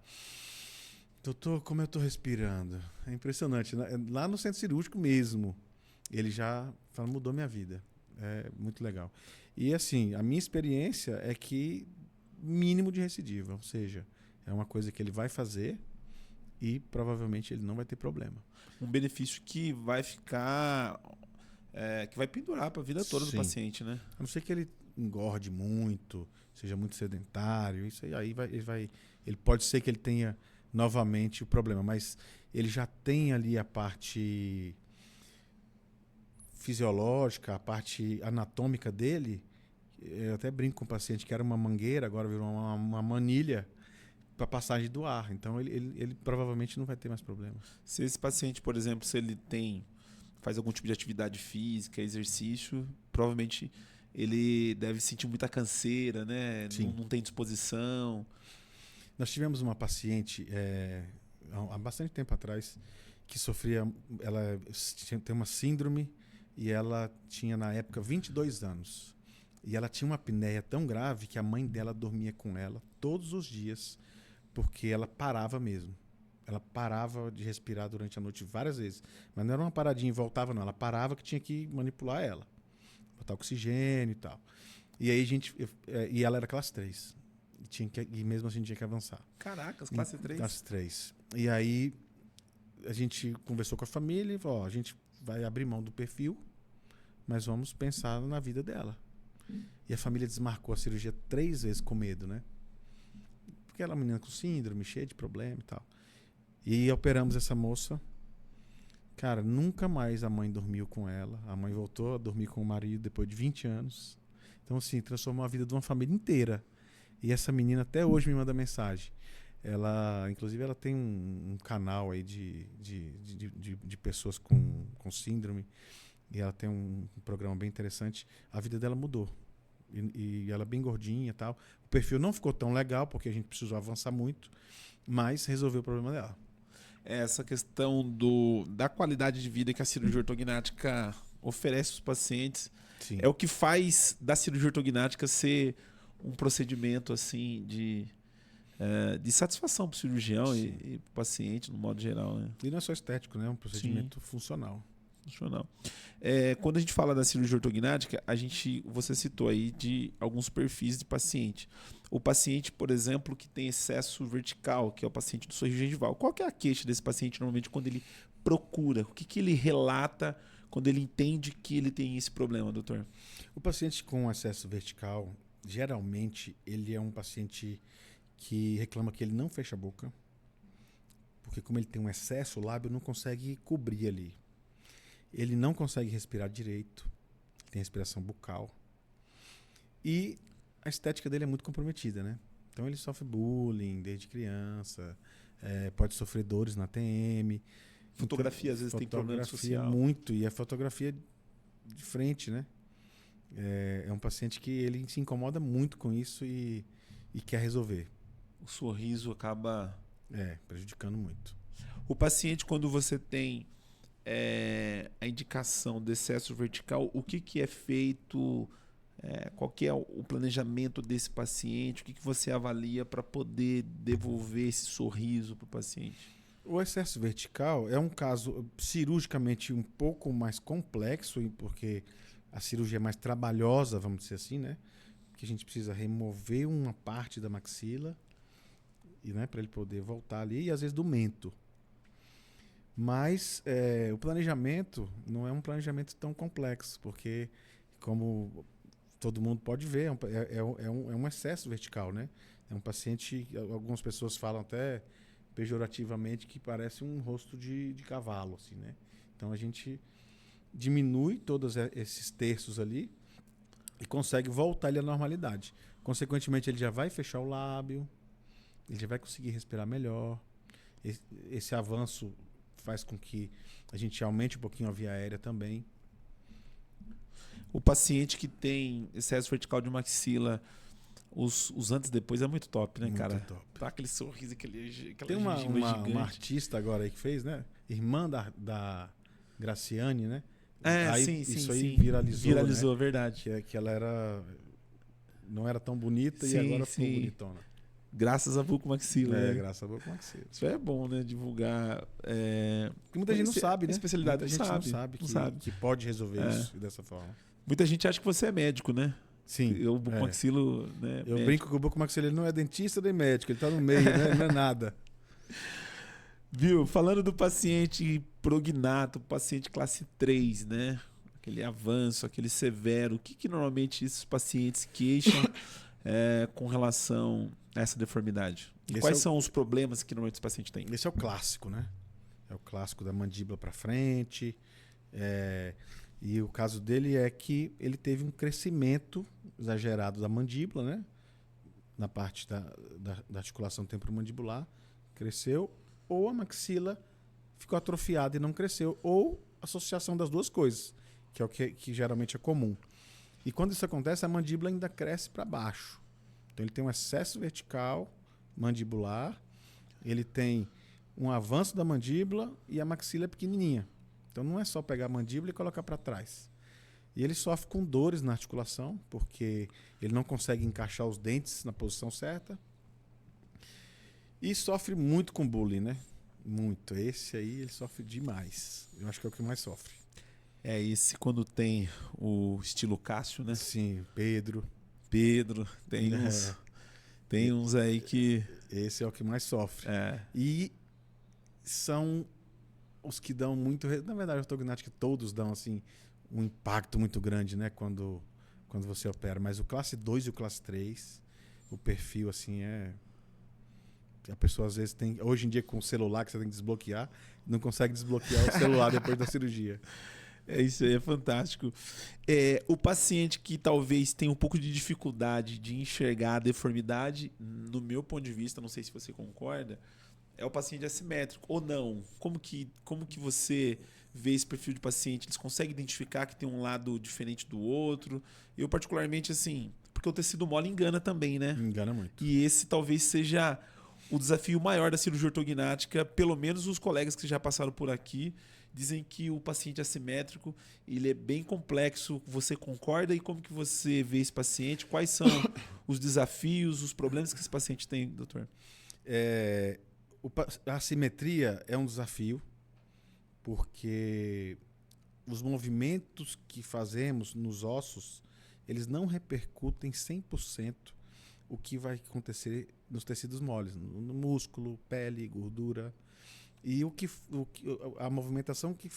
Doutor, como eu estou respirando? É impressionante. Lá no centro cirúrgico mesmo, ele já fala, mudou minha vida. É muito legal. E assim, a minha experiência é que mínimo de recidiva, ou seja, é uma coisa que ele vai fazer e provavelmente ele não vai ter problema. Um benefício que vai ficar... que vai pendurar para a vida toda do paciente, né? A não ser que ele engorde muito, seja muito sedentário, isso aí ele pode ser que ele tenha novamente o problema, mas ele já tem ali a parte fisiológica, a parte anatômica dele, eu até brinco com o paciente que era uma mangueira, agora virou uma manilha para passagem do ar. Então ele provavelmente não vai ter mais problemas. Se esse paciente, por exemplo, se ele faz algum tipo de atividade física, exercício, provavelmente ele deve sentir muita canseira, né? Não tem disposição. Nós tivemos uma paciente há bastante tempo atrás que sofria, ela tem uma síndrome e ela tinha na época 22 anos. E ela tinha uma apneia tão grave que a mãe dela dormia com ela todos os dias, porque ela parava mesmo. Ela parava de respirar durante a noite várias vezes. Mas não era uma paradinha e voltava, não. Ela parava que tinha que manipular ela. Botar oxigênio e tal. E aí e ela era classe 3. E mesmo assim tinha que avançar. Caracas, classe 3? Classe 3. E aí a gente conversou com a família e falou, a gente vai abrir mão do perfil, mas vamos pensar na vida dela. E a família desmarcou a cirurgia 3 vezes com medo, né? Porque ela é uma menina com síndrome, cheia de problema e tal. E operamos essa moça. Cara, nunca mais a mãe dormiu com ela. A mãe voltou a dormir com o marido depois de 20 anos. Então, assim, transformou a vida de uma família inteira. E essa menina até hoje me manda mensagem. Inclusive, ela tem um canal aí de pessoas com síndrome. E ela tem um programa bem interessante. A vida dela mudou. E ela é bem gordinha e tal. O perfil não ficou tão legal, porque a gente precisou avançar muito, mas resolveu o problema dela. Essa questão da qualidade de vida que a cirurgia ortognática oferece aos pacientes. Sim. É o que faz da cirurgia ortognática ser um procedimento assim de satisfação para o cirurgião e para o paciente, no modo geral. Né? E não é só estético, né? É um procedimento funcional. Quando a gente fala da cirurgia ortognática, você citou aí de alguns perfis de paciente. O paciente, por exemplo, que tem excesso vertical, que é o paciente do sorriso gengival. Qual que é a queixa desse paciente normalmente quando ele procura? O que ele relata quando ele entende que ele tem esse problema, doutor? O paciente com excesso vertical, geralmente, ele é um paciente que reclama que ele não fecha a boca, porque como ele tem um excesso, o lábio não consegue cobrir ali. Ele não consegue respirar direito, tem respiração bucal. E a estética dele é muito comprometida, né? Então ele sofre bullying desde criança, pode sofrer dores na TM. Fotografia, às vezes tem problema social. Muito, e a fotografia de frente, né? É um paciente que ele se incomoda muito com isso e quer resolver. O sorriso acaba... prejudicando muito. O paciente, quando você tem a indicação de excesso vertical, o que é feito, qual que é o planejamento desse paciente, o que você avalia para poder devolver esse sorriso para o paciente? O excesso vertical é um caso cirurgicamente um pouco mais complexo, porque a cirurgia é mais trabalhosa, vamos dizer assim, né? Porque a gente precisa remover uma parte da maxila para ele poder voltar ali, e às vezes do mento. Mas o planejamento não é um planejamento tão complexo, porque, como todo mundo pode ver, é um excesso vertical, né? É um paciente, algumas pessoas falam até pejorativamente que parece um rosto de cavalo, assim, né? Então a gente diminui todos esses terços ali e consegue voltar ele à normalidade. Consequentemente, ele já vai fechar o lábio, ele já vai conseguir respirar melhor. Esse avanço faz com que a gente aumente um pouquinho a via aérea também. O paciente que tem excesso vertical de maxila, os antes e depois é muito top, né, muito cara? Top. Tá aquele sorriso, aquela tem uma artista agora aí que fez, né? Irmã da Graciane, né? Aí, isso aí sim. Viralizou, né? Verdade. Que ela não era tão bonita e agora ficou bonitona. Graças a bucomaxila. Graças a bucomaxila. Isso é bom, né? Divulgar. Porque muita gente não sabe, né? Especialidade muita gente não sabe que pode resolver isso dessa forma. Muita gente acha que você é médico, né? Sim. O bucomaxilo, né? Eu brinco que o bucomaxila ele não é dentista nem médico, ele está no meio, né? Ele não é nada. Viu? Falando do paciente prognato, paciente classe 3, né? Aquele avanço, aquele severo. O que normalmente esses pacientes queixam com relação a essa deformidade? Quais são os problemas que normalmente esse paciente tem? Esse é o clássico, né? É o clássico da mandíbula para frente. E o caso dele é que ele teve um crescimento exagerado da mandíbula, né? Na parte da articulação temporomandibular, cresceu, ou a maxila ficou atrofiada e não cresceu, ou associação das duas coisas, que é o que geralmente é comum. E quando isso acontece, a mandíbula ainda cresce para baixo. Então ele tem um excesso vertical mandibular, ele tem um avanço da mandíbula e a maxila é pequenininha. Então não é só pegar a mandíbula e colocar para trás. E ele sofre com dores na articulação, porque ele não consegue encaixar os dentes na posição certa. E sofre muito com bullying, né? Muito. Esse aí ele sofre demais. Eu acho que é o que mais sofre. É esse quando tem o estilo Cássio, né? Sim, Pedro. Tem uns aí que... Esse é o que mais sofre. É. E são os que dão muito... Na verdade, a ortognática todos dão assim, um impacto muito grande, né? Quando você opera. Mas o classe 2 e o classe 3, o perfil assim é... A pessoa às vezes tem... Hoje em dia com o celular que você tem que desbloquear, não consegue desbloquear o celular depois da cirurgia. Isso aí é fantástico. O paciente que talvez tenha um pouco de dificuldade de enxergar a deformidade, no meu ponto de vista, não sei se você concorda, é o paciente assimétrico ou não. Como que você vê esse perfil de paciente? Eles conseguem identificar que tem um lado diferente do outro? Eu particularmente, assim, porque o tecido mole engana também, né? Engana muito. E esse talvez seja o desafio maior da cirurgia ortognática, pelo menos os colegas que já passaram por aqui dizem que o paciente assimétrico ele é bem complexo. Você concorda? E como que você vê esse paciente? Quais são os desafios, os problemas que esse paciente tem, doutor? A assimetria é um desafio, porque os movimentos que fazemos nos ossos, eles não repercutem 100% o que vai acontecer nos tecidos moles, no músculo, pele, gordura. E a movimentação que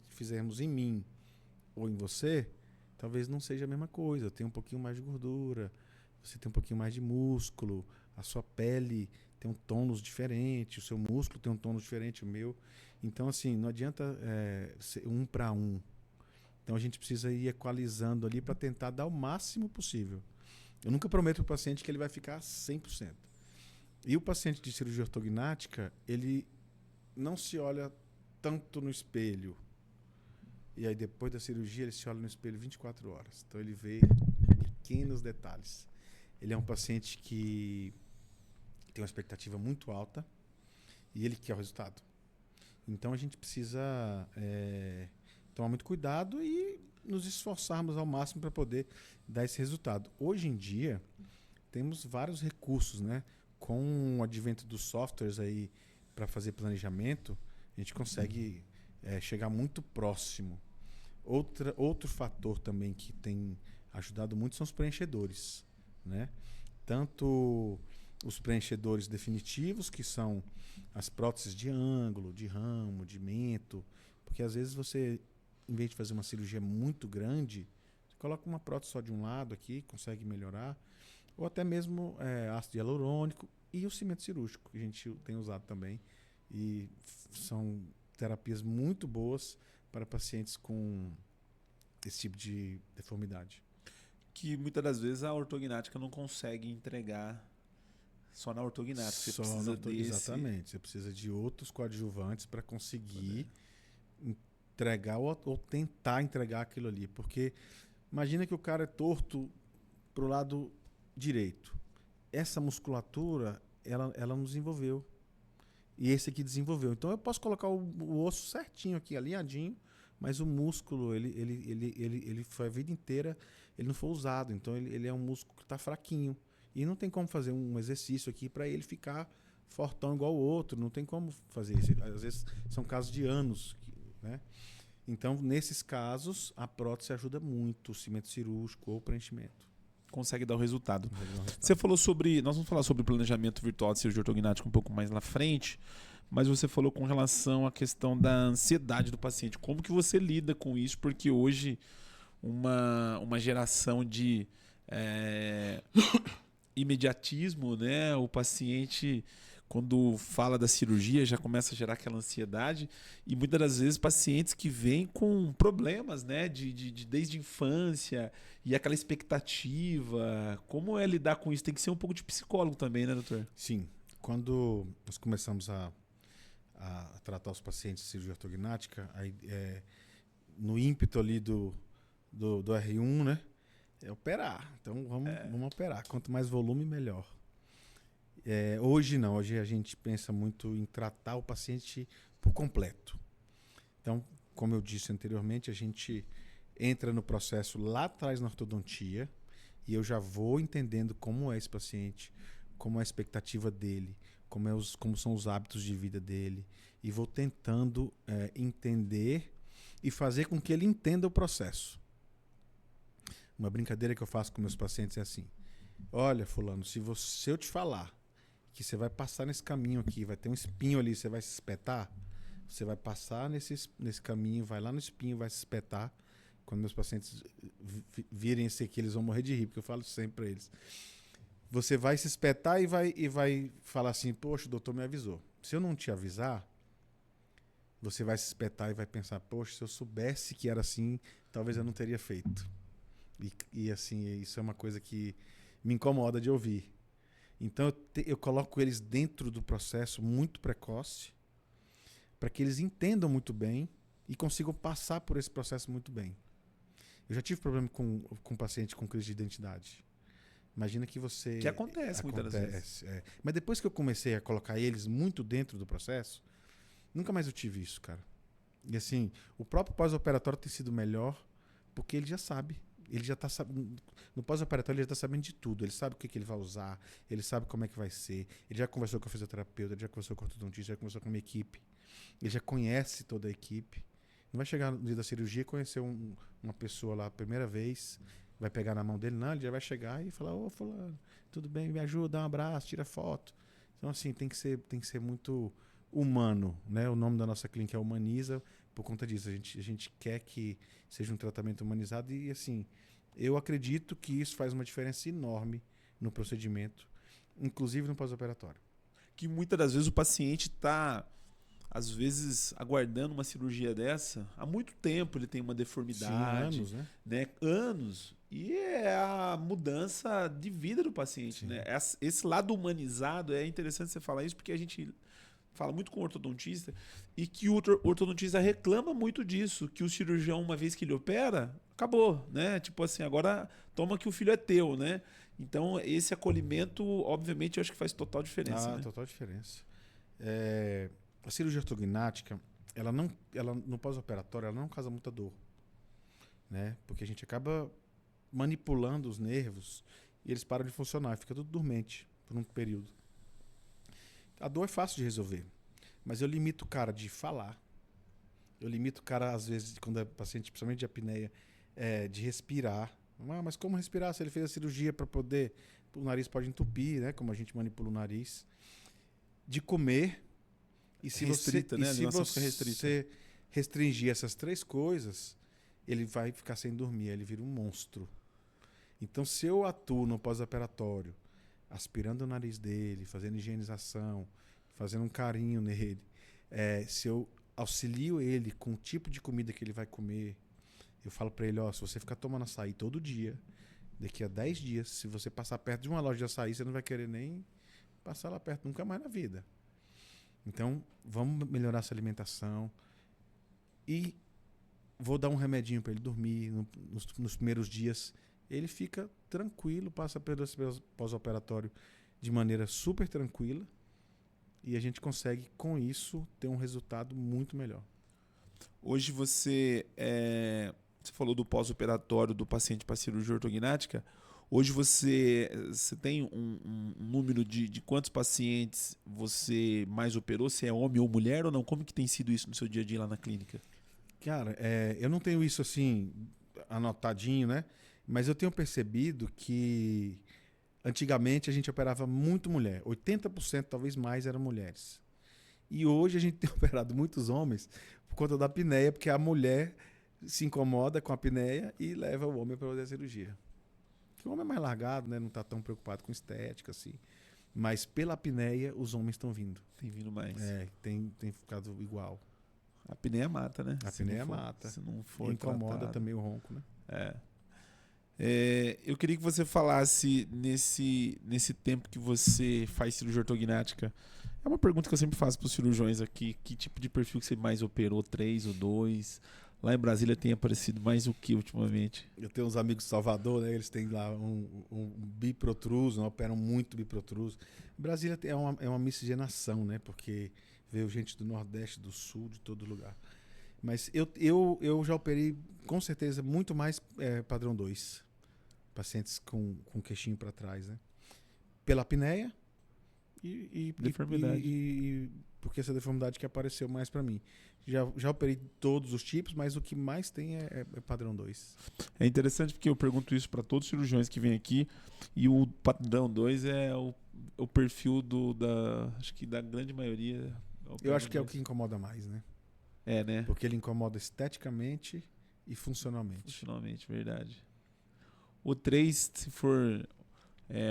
fizermos em mim ou em você, talvez não seja a mesma coisa. Tem um pouquinho mais de gordura, você tem um pouquinho mais de músculo, a sua pele tem um tônus diferente, o seu músculo tem um tônus diferente, o meu. Então, assim, não adianta ser 1 para 1. Então, a gente precisa ir equalizando ali para tentar dar o máximo possível. Eu nunca prometo para o paciente que ele vai ficar 100%. E o paciente de cirurgia ortognática, ele não se olha tanto no espelho. E aí, depois da cirurgia, ele se olha no espelho 24 horas. Então, ele vê pequenos detalhes. Ele é um paciente que tem uma expectativa muito alta e ele quer o resultado. Então, a gente precisa tomar muito cuidado e nos esforçarmos ao máximo para poder dar esse resultado. Hoje em dia, temos vários recursos, né? Com o advento dos softwares aí para fazer planejamento, a gente consegue chegar muito próximo. Outro fator também que tem ajudado muito são os preenchedores, né? Tanto os preenchedores definitivos, que são as próteses de ângulo, de ramo, de mento, porque às vezes você, em vez de fazer uma cirurgia muito grande, você coloca uma prótese só de um lado aqui, consegue melhorar, ou até mesmo ácido hialurônico e o cimento cirúrgico, que a gente tem usado também, e são terapias muito boas para pacientes com esse tipo de deformidade. Que muitas das vezes a ortognática não consegue entregar só na ortognática. Você precisa desse... Exatamente. Você precisa de outros coadjuvantes para conseguir entregar ou tentar entregar aquilo ali. Porque imagina que o cara é torto para o lado direito. Essa musculatura, ela não desenvolveu. E esse aqui desenvolveu. Então eu posso colocar o osso certinho aqui, alinhadinho, mas o músculo, ele foi a vida inteira, ele não foi usado. Então ele é um músculo que está fraquinho. E não tem como fazer um exercício aqui para ele ficar fortão igual o outro. Não tem como fazer isso. Às vezes são casos de anos, né? Então, nesses casos, a prótese ajuda muito, o cimento cirúrgico ou o preenchimento. Consegue dar o resultado. Você falou sobre... Nós vamos falar sobre planejamento virtual de cirurgia ortognática um pouco mais na frente, mas você falou com relação à questão da ansiedade do paciente. Como que você lida com isso? Porque hoje uma geração de imediatismo, né? O paciente quando fala da cirurgia, já começa a gerar aquela ansiedade. E muitas das vezes pacientes que vêm com problemas, né? Desde a infância e aquela expectativa. Como é lidar com isso? Tem que ser um pouco de psicólogo também, né, doutor? Sim. Quando nós começamos a tratar os pacientes de cirurgia ortognática, aí, no ímpeto ali do R1, né? É operar. Então vamos operar. Quanto mais volume, melhor. Hoje não. Hoje a gente pensa muito em tratar o paciente por completo. Então, como eu disse anteriormente, a gente entra no processo lá atrás na ortodontia e eu já vou entendendo como é esse paciente, como é a expectativa dele, como são os hábitos de vida dele e vou tentando entender e fazer com que ele entenda o processo. Uma brincadeira que eu faço com meus pacientes é assim: olha, fulano, se eu te falar que você vai passar nesse caminho aqui, vai ter um espinho ali, você vai se espetar, você vai passar nesse caminho, vai lá no espinho, vai se espetar. Quando meus pacientes virem isso aqui, eles vão morrer de rir, porque eu falo sempre para eles. Você vai se espetar e vai falar assim: poxa, o doutor me avisou. Se eu não te avisar, você vai se espetar e vai pensar: poxa, se eu soubesse que era assim, talvez eu não teria feito. E assim, isso é uma coisa que me incomoda de ouvir. Então eu coloco eles dentro do processo muito precoce para que eles entendam muito bem e consigam passar por esse processo muito bem. Eu já tive problema com paciente com crise de identidade. Imagina que você... Que acontece muitas vezes. Mas depois que eu comecei a colocar eles muito dentro do processo, nunca mais eu tive isso, cara. E assim, o próprio pós-operatório tem sido melhor porque ele já sabe. Ele já está sabendo. No pós-operatório, ele já está sabendo de tudo. Ele sabe o que ele vai usar, ele sabe como é que vai ser. Ele já conversou com o fisioterapeuta, ele já conversou com o ortodontista, já conversou com a minha equipe. Ele já conhece toda a equipe. Não vai chegar no dia da cirurgia e conhecer uma pessoa lá a primeira vez, vai pegar na mão dele, não, ele já vai chegar e falar: ô, fulano, tudo bem, me ajuda, dá um abraço, tira foto. Então, assim, tem que ser muito humano, né? O nome da nossa clínica é Humaniza, por conta disso. A gente quer que seja um tratamento humanizado e, assim, eu acredito que isso faz uma diferença enorme no procedimento, inclusive no pós-operatório. Que muitas das vezes o paciente está, às vezes, aguardando uma cirurgia dessa há muito tempo. Ele tem uma deformidade. Sim, anos, né? Anos. E é a mudança de vida do paciente. Né? Esse lado humanizado, é interessante você falar isso, porque a gente fala muito com o ortodontista e que o ortodontista reclama muito disso, que o cirurgião, uma vez que ele opera, acabou, né? Tipo assim, agora toma que o filho é teu, né? Então, esse acolhimento, obviamente, eu acho que faz total diferença. Né? Total diferença. A cirurgia ortognática, ela no pós-operatório, ela não causa muita dor, né? Porque a gente acaba manipulando os nervos e eles param de funcionar, fica tudo dormente por um período. A dor é fácil de resolver, mas eu limito o cara de falar. Eu limito o cara, às vezes, quando é paciente, principalmente de apneia, de respirar. Mas como respirar se ele fez a cirurgia para poder... O nariz pode entupir, né? Como a gente manipula o nariz. De comer. E se restrita, você, né? E se você restringir essas três coisas, ele vai ficar sem dormir, ele vira um monstro. Então, se eu atuo no pós-operatório, aspirando o nariz dele, fazendo higienização, fazendo um carinho nele, se eu auxilio ele com o tipo de comida que ele vai comer, eu falo para ele: se você ficar tomando açaí todo dia, daqui a 10 dias, se você passar perto de uma loja de açaí, você não vai querer nem passar lá perto nunca mais na vida. Então, vamos melhorar essa alimentação e vou dar um remedinho para ele dormir nos primeiros dias. Ele fica tranquilo, passa pelo pós-operatório de maneira super tranquila e a gente consegue, com isso, ter um resultado muito melhor. Hoje você falou do pós-operatório do paciente para cirurgia ortognática. Hoje você tem um número de quantos pacientes você mais operou? Se é homem ou mulher ou não? Como que tem sido isso no seu dia a dia lá na clínica? Cara, eu não tenho isso assim anotadinho, né? Mas eu tenho percebido que antigamente a gente operava muito mulher. 80%, talvez mais, eram mulheres. E hoje a gente tem operado muitos homens por conta da apneia, porque a mulher se incomoda com a apneia e leva o homem para fazer a cirurgia. Porque o homem é mais largado, né? Não está tão preocupado com estética, assim. Mas pela apneia, os homens estão vindo. Tem vindo mais. Tem ficado igual. A apneia mata, né? A apneia mata. Se não for incomoda tratado. também o ronco, né? Eu queria que você falasse nesse tempo que você faz cirurgia ortognática. É uma pergunta que eu sempre faço para os cirurgiões aqui. Que tipo de perfil que você mais operou? 3 ou 2? Lá em Brasília tem aparecido mais o que ultimamente? Eu tenho uns amigos de Salvador, né? Eles têm lá um biprotruso, operam muito biprotruso. Brasília é uma miscigenação, né? Porque veio gente do Nordeste, do Sul, de todo lugar. Mas eu já operei, com certeza, muito mais padrão 2. Pacientes com queixinho para trás, né? Pela apneia e deformidade. E porque essa deformidade que apareceu mais para mim. Já operei todos os tipos, mas o que mais tem é padrão 2. É interessante porque eu pergunto isso para todos os cirurgiões que vêm aqui e o padrão 2 é o perfil acho que da grande maioria. Eu acho que é o que incomoda mais, né? Né? Porque ele incomoda esteticamente e funcionalmente. Funcionalmente, verdade. O 3, se for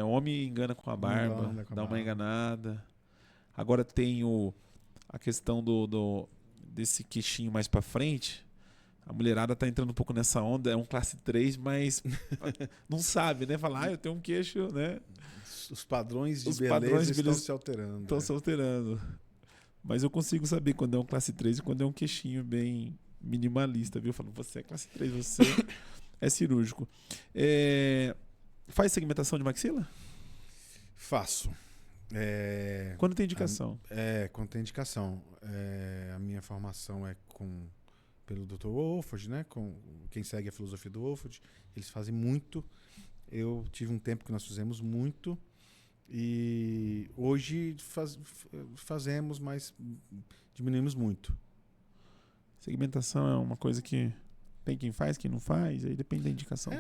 homem, engana com a barba, dá uma enganada. Agora tem a questão desse queixinho mais pra frente. A mulherada tá entrando um pouco nessa onda, é um classe 3, mas não sabe, né? Falar, eu tenho um queixo, né? Os padrões de beleza estão se alterando. Estão se alterando. Mas eu consigo saber quando é um classe 3 e quando é um queixinho bem minimalista, viu? Eu falo, você é classe 3, você é cirúrgico. Faz segmentação de maxila? Faço. Quando tem indicação? Quando tem indicação. A minha formação é pelo Dr. Wolford, né? Com quem segue a filosofia do Wolford. Eles fazem muito. Eu tive um tempo que nós fizemos muito. E hoje fazemos, mas diminuímos muito. Segmentação é uma coisa que tem quem faz, quem não faz, aí depende da indicação.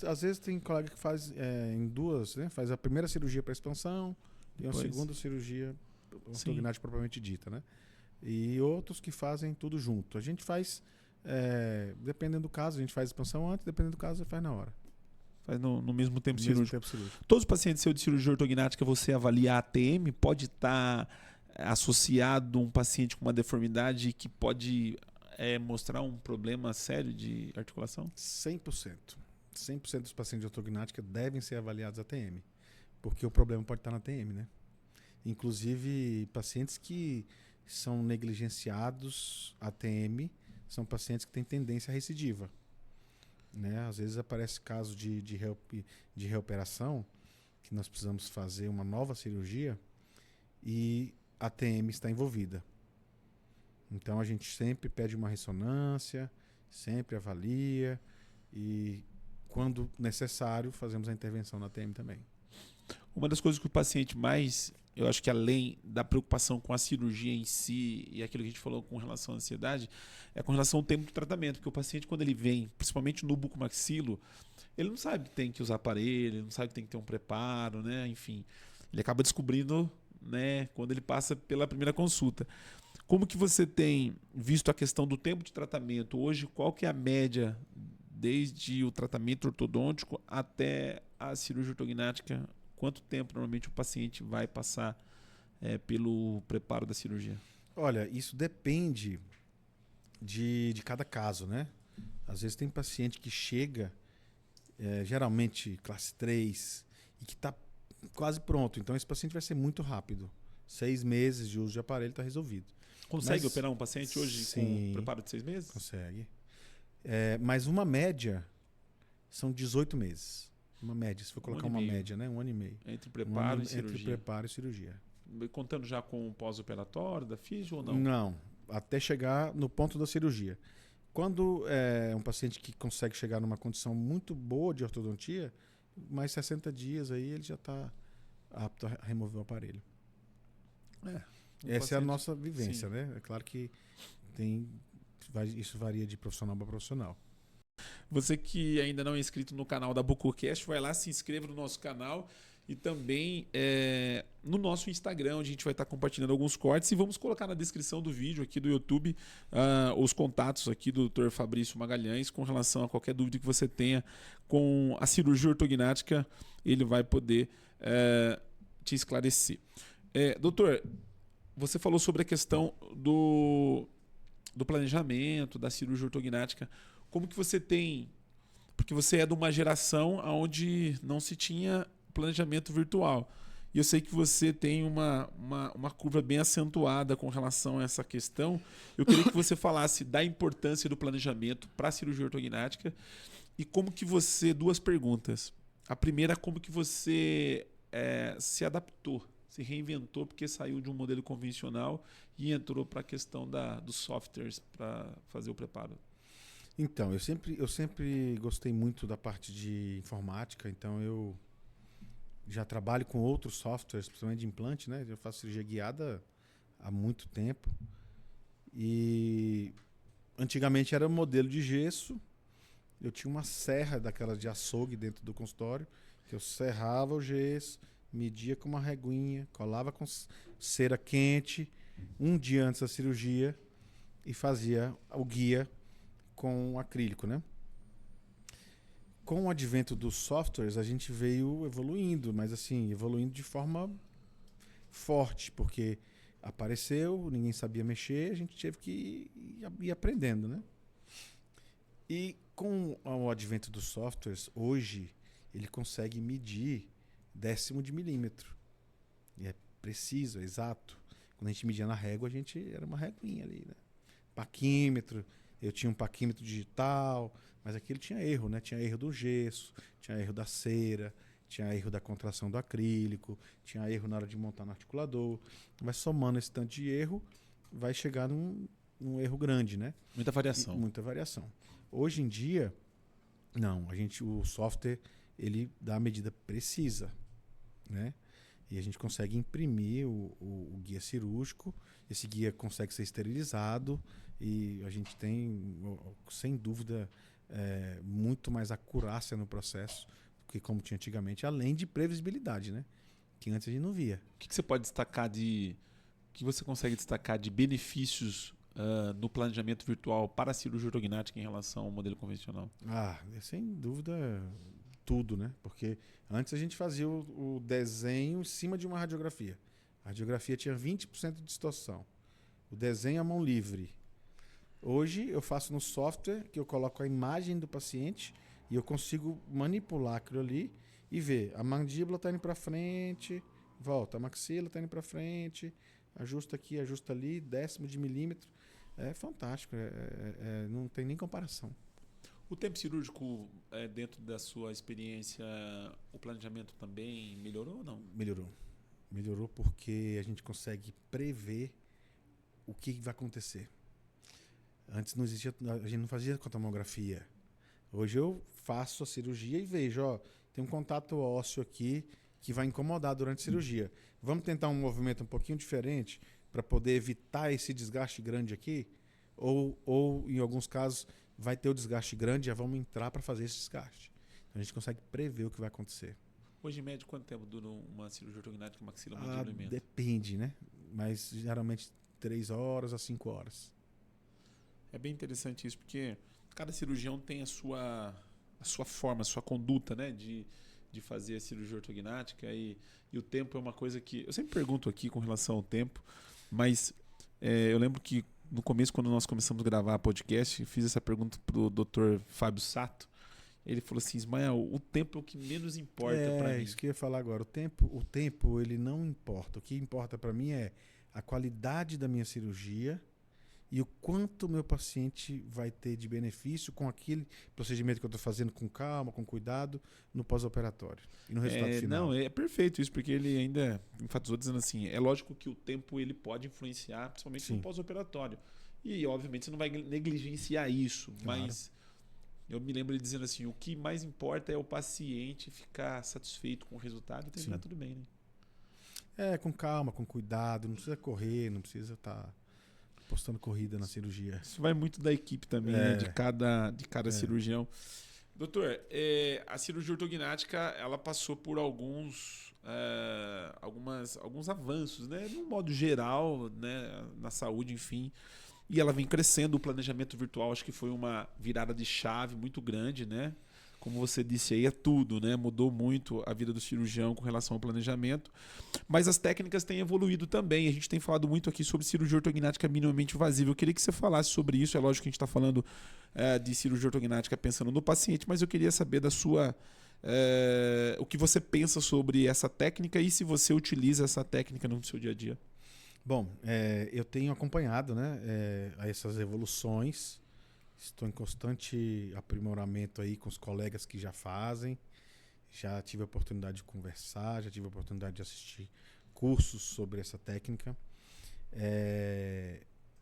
Às vezes tem colega que faz em duas, né? Faz a primeira cirurgia para expansão e a segunda cirurgia ortognática propriamente dita, né? E outros que fazem tudo junto. A gente faz, dependendo do caso, a gente faz expansão antes, dependendo do caso, faz na hora. Faz no mesmo tempo cirúrgico. Todos os pacientes seus de cirurgia ortognática, você avalia a ATM, pode estar associado a um paciente com uma deformidade que pode mostrar um problema sério de articulação? 100%. 100% dos pacientes de ortognática devem ser avaliados ATM, porque o problema pode estar na ATM, né? Inclusive, pacientes que são negligenciados ATM são pacientes que têm tendência à recidiva. Né? Às vezes aparece caso de reoperação, que nós precisamos fazer uma nova cirurgia e a TM está envolvida. Então a gente sempre pede uma ressonância, sempre avalia e, quando necessário, fazemos a intervenção na TM também. Uma das coisas que o paciente mais, eu acho que além da preocupação com a cirurgia em si e aquilo que a gente falou com relação à ansiedade, é com relação ao tempo de tratamento. Porque o paciente, quando ele vem, principalmente no bucomaxilo, ele não sabe que tem que usar aparelho, ele não sabe que tem que ter um preparo, né? Enfim, ele acaba descobrindo, né, quando ele passa pela primeira consulta. Como que você tem visto a questão do tempo de tratamento? Hoje, qual que é a média desde o tratamento ortodôntico até a cirurgia ortognática? Quanto tempo normalmente o paciente vai passar pelo preparo da cirurgia? Olha, isso depende de cada caso, né? Às vezes tem paciente que chega, geralmente classe 3, e que está quase pronto. Então esse paciente vai ser muito rápido. 6 meses de uso de aparelho está resolvido. Consegue operar um paciente hoje com preparo de 6 meses? Consegue. Mas uma média são 18 meses. Uma média, se for colocar uma média, né? 1 ano e meio. Entre preparo e cirurgia. Entre preparo e cirurgia. Contando já com o pós-operatório da fisio ou não? Não, até chegar no ponto da cirurgia. Quando é um paciente que consegue chegar numa condição muito boa de ortodontia, mais 60 dias aí ele já está apto a remover o aparelho. Essa é a nossa vivência, né? É claro que isso varia de profissional para profissional. Você que ainda não é inscrito no canal da BucoCast, vai lá, se inscreva no nosso canal e também no nosso Instagram, onde a gente vai estar compartilhando alguns cortes, e vamos colocar na descrição do vídeo aqui do YouTube os contatos aqui do Dr. Fabrício Magalhães com relação a qualquer dúvida que você tenha com a cirurgia ortognática. Ele vai poder te esclarecer. Doutor, você falou sobre a questão do planejamento, da cirurgia ortognática. Como que você tem... Porque você é de uma geração onde não se tinha planejamento virtual. E eu sei que você tem uma curva bem acentuada com relação a essa questão. Eu queria que você falasse da importância do planejamento para a cirurgia ortognática e como que você... Duas perguntas. A primeira, como que você se adaptou, se reinventou, porque saiu de um modelo convencional e entrou para a questão dos softwares para fazer o preparo. Então, eu sempre gostei muito da parte de informática, então eu já trabalho com outros softwares, principalmente de implante, né? Eu faço cirurgia guiada há muito tempo. E antigamente era um modelo de gesso. Eu tinha uma serra daquelas de açougue dentro do consultório, que eu serrava o gesso, media com uma reguinha, colava com cera quente, um dia antes da cirurgia, e fazia o guia com acrílico, né? Com o advento dos softwares, a gente veio evoluindo, mas assim, evoluindo de forma forte, porque apareceu, ninguém sabia mexer, a gente teve que ir aprendendo, né? E com o advento dos softwares, hoje, ele consegue medir décimo de milímetro. E é preciso, é exato. Quando a gente media na régua, a gente era uma reguinha ali, né? Paquímetro, eu tinha um paquímetro digital, mas aquilo tinha erro, né? Tinha erro do gesso, tinha erro da cera, tinha erro da contração do acrílico, tinha erro na hora de montar no articulador. Vai somando esse tanto de erro, vai chegar num erro grande, né? Muita variação. Muita variação. Hoje em dia, não, o software ele dá a medida precisa, né? E a gente consegue imprimir o guia cirúrgico, esse guia consegue ser esterilizado e a gente tem, sem dúvida, muito mais acurácia no processo do que como tinha antigamente, além de previsibilidade, né? Que antes a gente não via. O que você pode destacar o que você consegue destacar de benefícios no planejamento virtual para a cirurgia ortognática em relação ao modelo convencional? Sem dúvida, tudo, né? Porque antes a gente fazia o desenho em cima de uma radiografia. A radiografia tinha 20% de distorção. O desenho à mão livre. Hoje eu faço no software que eu coloco a imagem do paciente e eu consigo manipular aquilo ali e ver. A mandíbula está indo para frente, volta. A maxila está indo para frente, ajusta aqui, ajusta ali, décimo de milímetro. É fantástico, não tem nem comparação. O tempo cirúrgico, dentro da sua experiência, o planejamento também melhorou ou não? Melhorou. Melhorou porque a gente consegue prever o que vai acontecer. Antes não existia, a gente não fazia com a tomografia. Hoje eu faço a cirurgia e vejo, tem um contato ósseo aqui que vai incomodar durante a cirurgia. Vamos tentar um movimento um pouquinho diferente para poder evitar esse desgaste grande aqui? Ou em alguns casos, vai ter o desgaste grande e já vamos entrar para fazer esse desgaste. Então a gente consegue prever o que vai acontecer. Hoje, em média, quanto tempo dura uma cirurgia ortognática maxilomandíbula? Depende, né? Mas geralmente 3 horas a 5 horas. É bem interessante isso, porque cada cirurgião tem a sua forma, a sua conduta, né, de fazer a cirurgia ortognática e o tempo é uma coisa que... Eu sempre pergunto aqui com relação ao tempo, mas eu lembro que no começo, quando nós começamos a gravar podcast, fiz essa pergunta pro Dr. Fábio Sato. Ele falou assim, Ismael, o tempo é o que menos importa para mim. É isso que eu ia falar agora. O tempo ele não importa. O que importa para mim é a qualidade da minha cirurgia e o quanto o meu paciente vai ter de benefício com aquele procedimento que eu estou fazendo com calma, com cuidado, no pós-operatório e no resultado final. Não, é perfeito isso, porque ele ainda enfatizou dizendo assim, é lógico que o tempo ele pode influenciar, principalmente no pós-operatório. E, obviamente, você não vai negligenciar isso, Claro. Mas eu me lembro ele dizendo assim, o que mais importa é o paciente ficar satisfeito com o resultado e terminar tudo bem, né? Com calma, com cuidado, não precisa correr, não precisa estar postando corrida na cirurgia. Isso vai muito da equipe também, né? De cada cirurgião. Doutor, a cirurgia ortognática ela passou por alguns avanços, né? De um modo geral, né? Na saúde, enfim. E ela vem crescendo. O planejamento virtual acho que foi uma virada de chave muito grande, né? como você disse aí, é tudo, né? Mudou muito a vida do cirurgião com relação ao planejamento. Mas as técnicas têm evoluído também. A gente tem falado muito aqui sobre cirurgia ortognática minimamente invasiva. Eu queria que você falasse sobre isso. É lógico que a gente está falando de cirurgia ortognática pensando no paciente, mas eu queria saber da sua... o que você pensa sobre essa técnica e se você utiliza essa técnica no seu dia a dia. Bom, eu tenho acompanhado, né, essas evoluções. Estou em constante aprimoramento aí com os colegas que já fazem. Já tive a oportunidade de conversar, já tive a oportunidade de assistir cursos sobre essa técnica.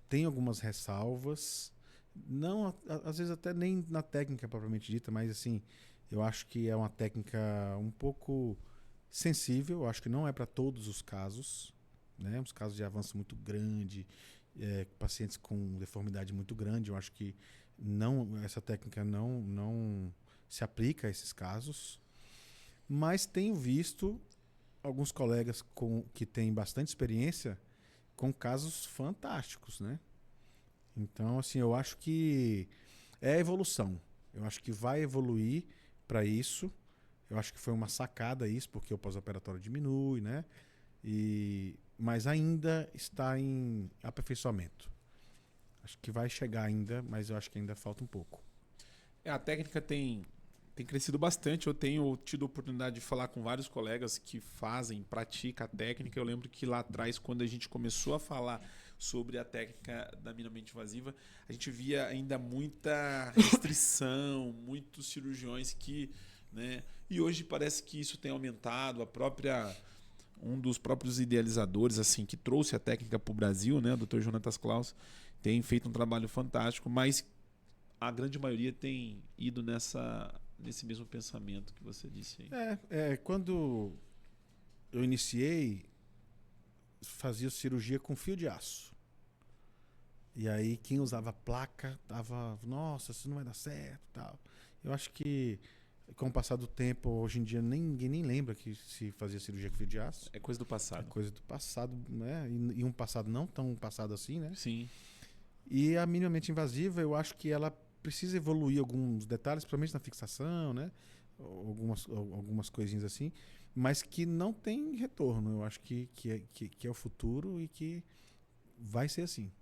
Tem algumas ressalvas, não, às vezes até nem na técnica propriamente dita, mas assim, eu acho que é uma técnica um pouco sensível. Eu acho que não é para todos os casos, né? Uns casos de avanço muito grande, pacientes com deformidade muito grande. Eu acho que essa técnica não se aplica a esses casos. Mas tenho visto alguns colegas que têm bastante experiência com casos fantásticos, né? Então, assim, eu acho que é evolução. Eu acho que vai evoluir para isso. Eu acho que foi uma sacada isso, porque o pós-operatório diminui, né? Mas ainda está em aperfeiçoamento. Acho que vai chegar ainda, mas eu acho que ainda falta um pouco. A técnica tem crescido bastante. Eu tenho tido a oportunidade de falar com vários colegas que praticam a técnica. Eu lembro que lá atrás, quando a gente começou a falar sobre a técnica da minimamente invasiva, a gente via ainda muita restrição, muitos cirurgiões que... né? E hoje parece que isso tem aumentado. Um dos próprios idealizadores assim que trouxe a técnica para o Brasil, né, o Dr. Jonatas Klaus, tem feito um trabalho fantástico, mas a grande maioria tem ido nesse mesmo pensamento que você disse aí. Quando eu iniciei, fazia cirurgia com fio de aço. E aí quem usava placa tava, nossa, isso não vai dar certo, tal. Eu acho que com o passar do tempo, hoje em dia ninguém nem lembra que se fazia cirurgia com fio de aço. É coisa do passado. É coisa do passado, né? E um passado não tão passado assim, né? Sim. E a minimamente invasiva, eu acho que ela precisa evoluir alguns detalhes, principalmente na fixação, né? Algumas coisinhas assim, mas que não tem retorno. Eu acho que é o futuro e que vai ser assim.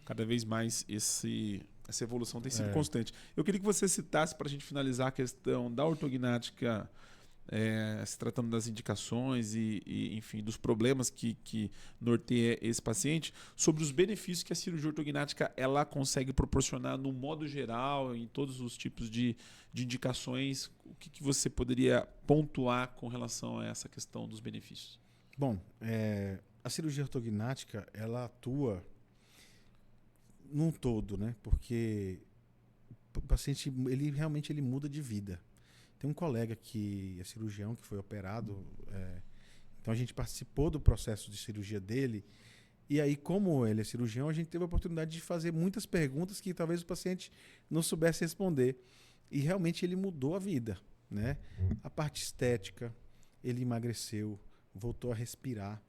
Cada vez mais essa evolução tem sido constante. Eu queria que você citasse, para a gente finalizar, a questão da ortognática, se tratando das indicações e enfim, dos problemas que norteia esse paciente, sobre os benefícios que a cirurgia ortognática ela consegue proporcionar no modo geral, em todos os tipos de indicações. O que você poderia pontuar com relação a essa questão dos benefícios? Bom, a cirurgia ortognática ela atua num todo, né? Porque o paciente realmente muda de vida. Tem um colega que é cirurgião, que foi operado, então a gente participou do processo de cirurgia dele, e aí, como ele é cirurgião, a gente teve a oportunidade de fazer muitas perguntas que talvez o paciente não soubesse responder. E realmente ele mudou a vida, né? A parte estética, ele emagreceu, voltou a respirar.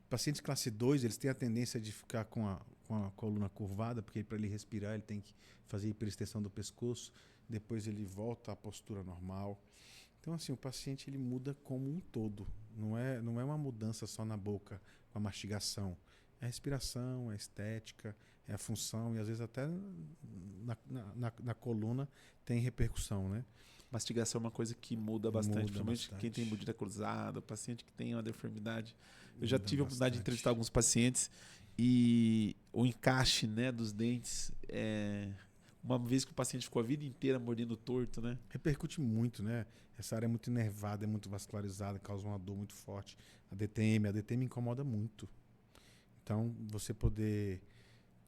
Pacientes classe 2, eles têm a tendência de ficar com a coluna curvada, porque para ele respirar ele tem que fazer hiperextensão do pescoço, depois ele volta à postura normal. Então, assim, o paciente ele muda como um todo. Não é uma mudança só na boca, com a mastigação. É a respiração, é a estética, é a função, e às vezes até na coluna tem repercussão, né? Mastigação é uma coisa que muda bastante, principalmente bastante. Quem tem mordida cruzada, o paciente que tem uma deformidade. Eu já tive a oportunidade de entrevistar alguns pacientes e o encaixe, né, dos dentes, uma vez que o paciente ficou a vida inteira mordendo torto, né? Repercute muito, né? Essa área é muito inervada, é muito vascularizada, causa uma dor muito forte. A DTM incomoda muito. Então, você poder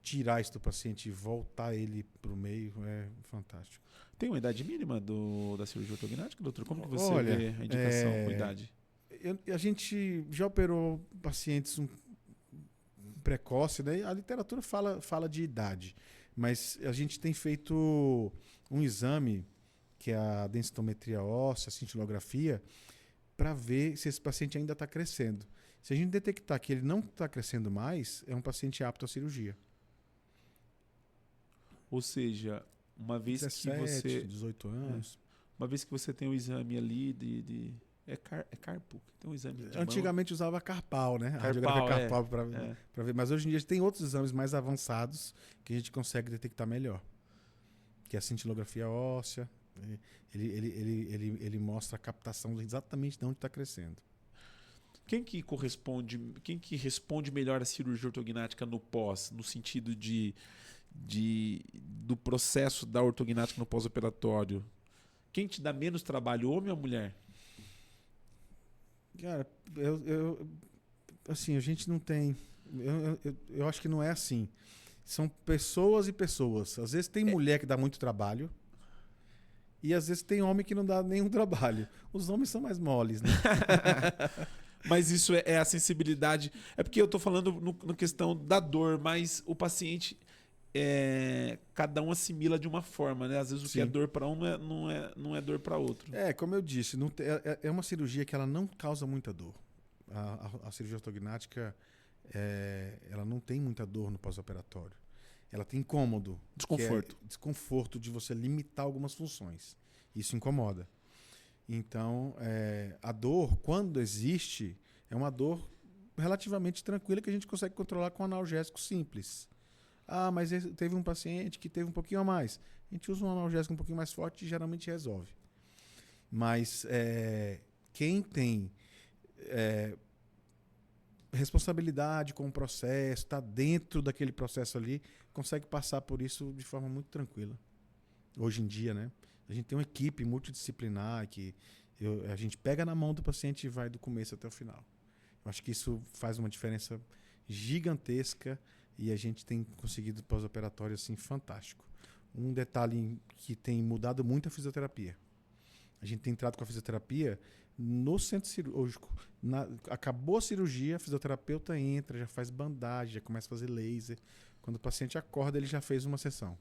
tirar isso do paciente e voltar ele para o meio é fantástico. Tem uma idade mínima da cirurgia ortognática, doutor? Como que você Olha, vê a indicação com idade? A gente já operou pacientes precoce, né? A literatura fala de idade, mas a gente tem feito um exame, que é a densitometria óssea, a cintilografia, para ver se esse paciente ainda está crescendo. Se a gente detectar que ele não está crescendo mais, é um paciente apto à cirurgia. Ou seja, uma vez 17, que você... 18 anos. Uma vez que você tem o exame ali é carpo, tem um exame de Antigamente usava carpal, né? A Carpal, radiografia carpal é. para ver. Mas hoje em dia tem outros exames mais avançados que a gente consegue detectar melhor. Que é a cintilografia óssea. Ele mostra a captação exatamente de onde está crescendo. Quem que responde melhor a cirurgia ortognática no pós, no sentido do processo da ortognática no pós-operatório? Quem te dá menos trabalho, homem ou mulher? Cara, assim, a gente não tem... Eu acho que não é assim. São pessoas e pessoas. Às vezes tem mulher que dá muito trabalho e às vezes tem homem que não dá nenhum trabalho. Os homens são mais moles, né? Mas isso é a sensibilidade. É porque eu estou falando na questão da dor, mas o paciente, cada um assimila de uma forma, né? Às vezes o que é dor para um não é dor para outro. Como eu disse, é uma cirurgia que ela não causa muita dor. A cirurgia ortognática, ela não tem muita dor no pós-operatório. Ela tem incômodo. Desconforto. Desconforto de você limitar algumas funções. Isso incomoda. Então, a dor, quando existe, é uma dor relativamente tranquila que a gente consegue controlar com analgésico simples. Ah, mas teve um paciente que teve um pouquinho a mais. A gente usa um analgésico um pouquinho mais forte e geralmente resolve. Mas quem tem responsabilidade com o processo, está dentro daquele processo ali, consegue passar por isso de forma muito tranquila. Hoje em dia, né? A gente tem uma equipe multidisciplinar que a gente pega na mão do paciente e vai do começo até o final. Eu acho que isso faz uma diferença gigantesca e a gente tem conseguido pós-operatório assim fantástico. Um detalhe que tem mudado muito é a fisioterapia. A gente tem entrado com a fisioterapia no centro cirúrgico. Acabou a cirurgia, a fisioterapeuta entra, já faz bandagem, já começa a fazer laser. Quando o paciente acorda, ele já fez uma sessão.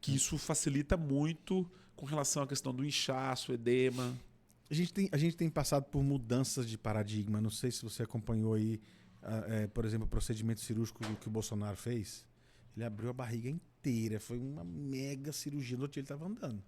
Que isso facilita muito com relação à questão do inchaço, edema. A gente tem passado por mudanças de paradigma. Não sei se você acompanhou aí, por exemplo, o procedimento cirúrgico que o Bolsonaro fez. Ele abriu a barriga inteira. Foi uma mega cirurgia. No outro dia ele estava andando.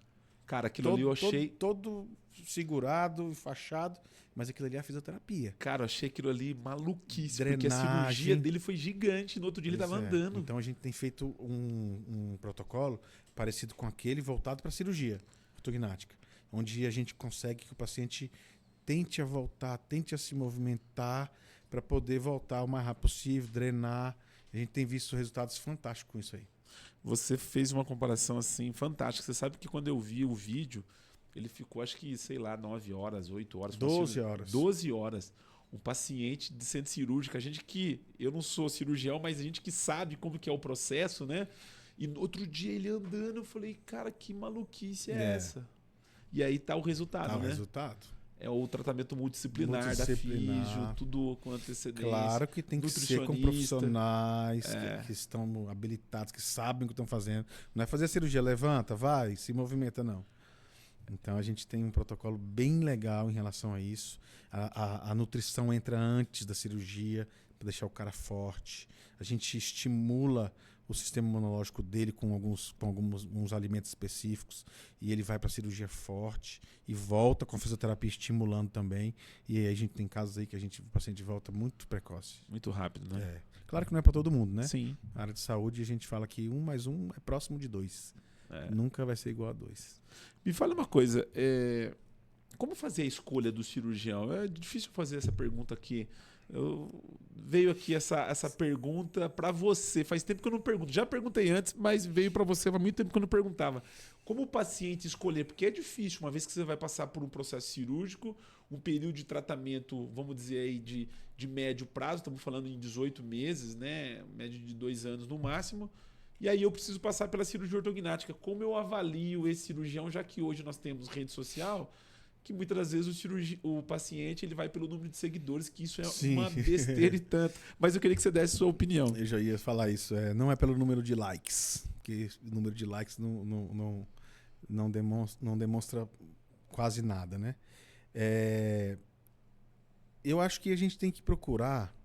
Cara, aquilo ali eu achei... Todo segurado, enfaixado, mas aquilo ali é a fisioterapia. Cara, eu achei aquilo ali maluquice, Drenagem. porque a cirurgia dele foi gigante, no outro dia ele estava andando. Então a gente tem feito um protocolo parecido com aquele voltado para a cirurgia ortognática, onde a gente consegue que o paciente tente a voltar, tente a se movimentar para poder voltar o mais rápido possível, drenar. A gente tem visto resultados fantásticos com isso aí. Você fez uma comparação assim fantástica. Você sabe que quando eu vi o vídeo, ele ficou, acho que, 9 horas, 8 horas. 12 horas. 12 horas. Um paciente de centro cirúrgico, eu não sou cirurgião, mas a gente que sabe como que é o processo, né? E no outro dia ele andando, eu falei, cara, que maluquice é essa? E aí tá o resultado, né? O resultado. É o tratamento multidisciplinar da físio, tudo com antecedência. Claro que tem que ser com profissionais que estão habilitados, que sabem o que estão fazendo. Não é fazer a cirurgia, levanta, vai, se movimenta, não. Então a gente tem um protocolo bem legal em relação a isso. A nutrição entra antes da cirurgia para deixar o cara forte. A gente estimula o sistema imunológico dele com alguns alimentos específicos e ele vai para a cirurgia forte e volta com a fisioterapia estimulando também. E aí a gente tem casos aí que o paciente volta muito precoce. Muito rápido, né? Claro que não é para todo mundo, né? Sim. Na área de saúde a gente fala que 1 mais 1 é próximo de 2. Nunca vai ser igual a 2. Me fala uma coisa, como fazer a escolha do cirurgião? É difícil fazer essa pergunta aqui. Veio aqui essa pergunta para você. Faz tempo que eu não pergunto. Já perguntei antes, mas veio para você faz muito tempo que eu não perguntava. Como o paciente escolher? Porque é difícil, uma vez que você vai passar por um processo cirúrgico, um período de tratamento, vamos dizer aí, de médio prazo, estamos falando em 18 meses, né? Médio de 2 anos no máximo. E aí eu preciso passar pela cirurgia ortognática. Como eu avalio esse cirurgião, já que hoje nós temos rede social, que muitas das vezes o paciente ele vai pelo número de seguidores, que isso é uma besteira e tanto. Mas eu queria que você desse sua opinião. Eu já ia falar isso. Não é pelo número de likes, porque o número de likes não demonstra quase nada, né? Eu acho que a gente tem que procurar,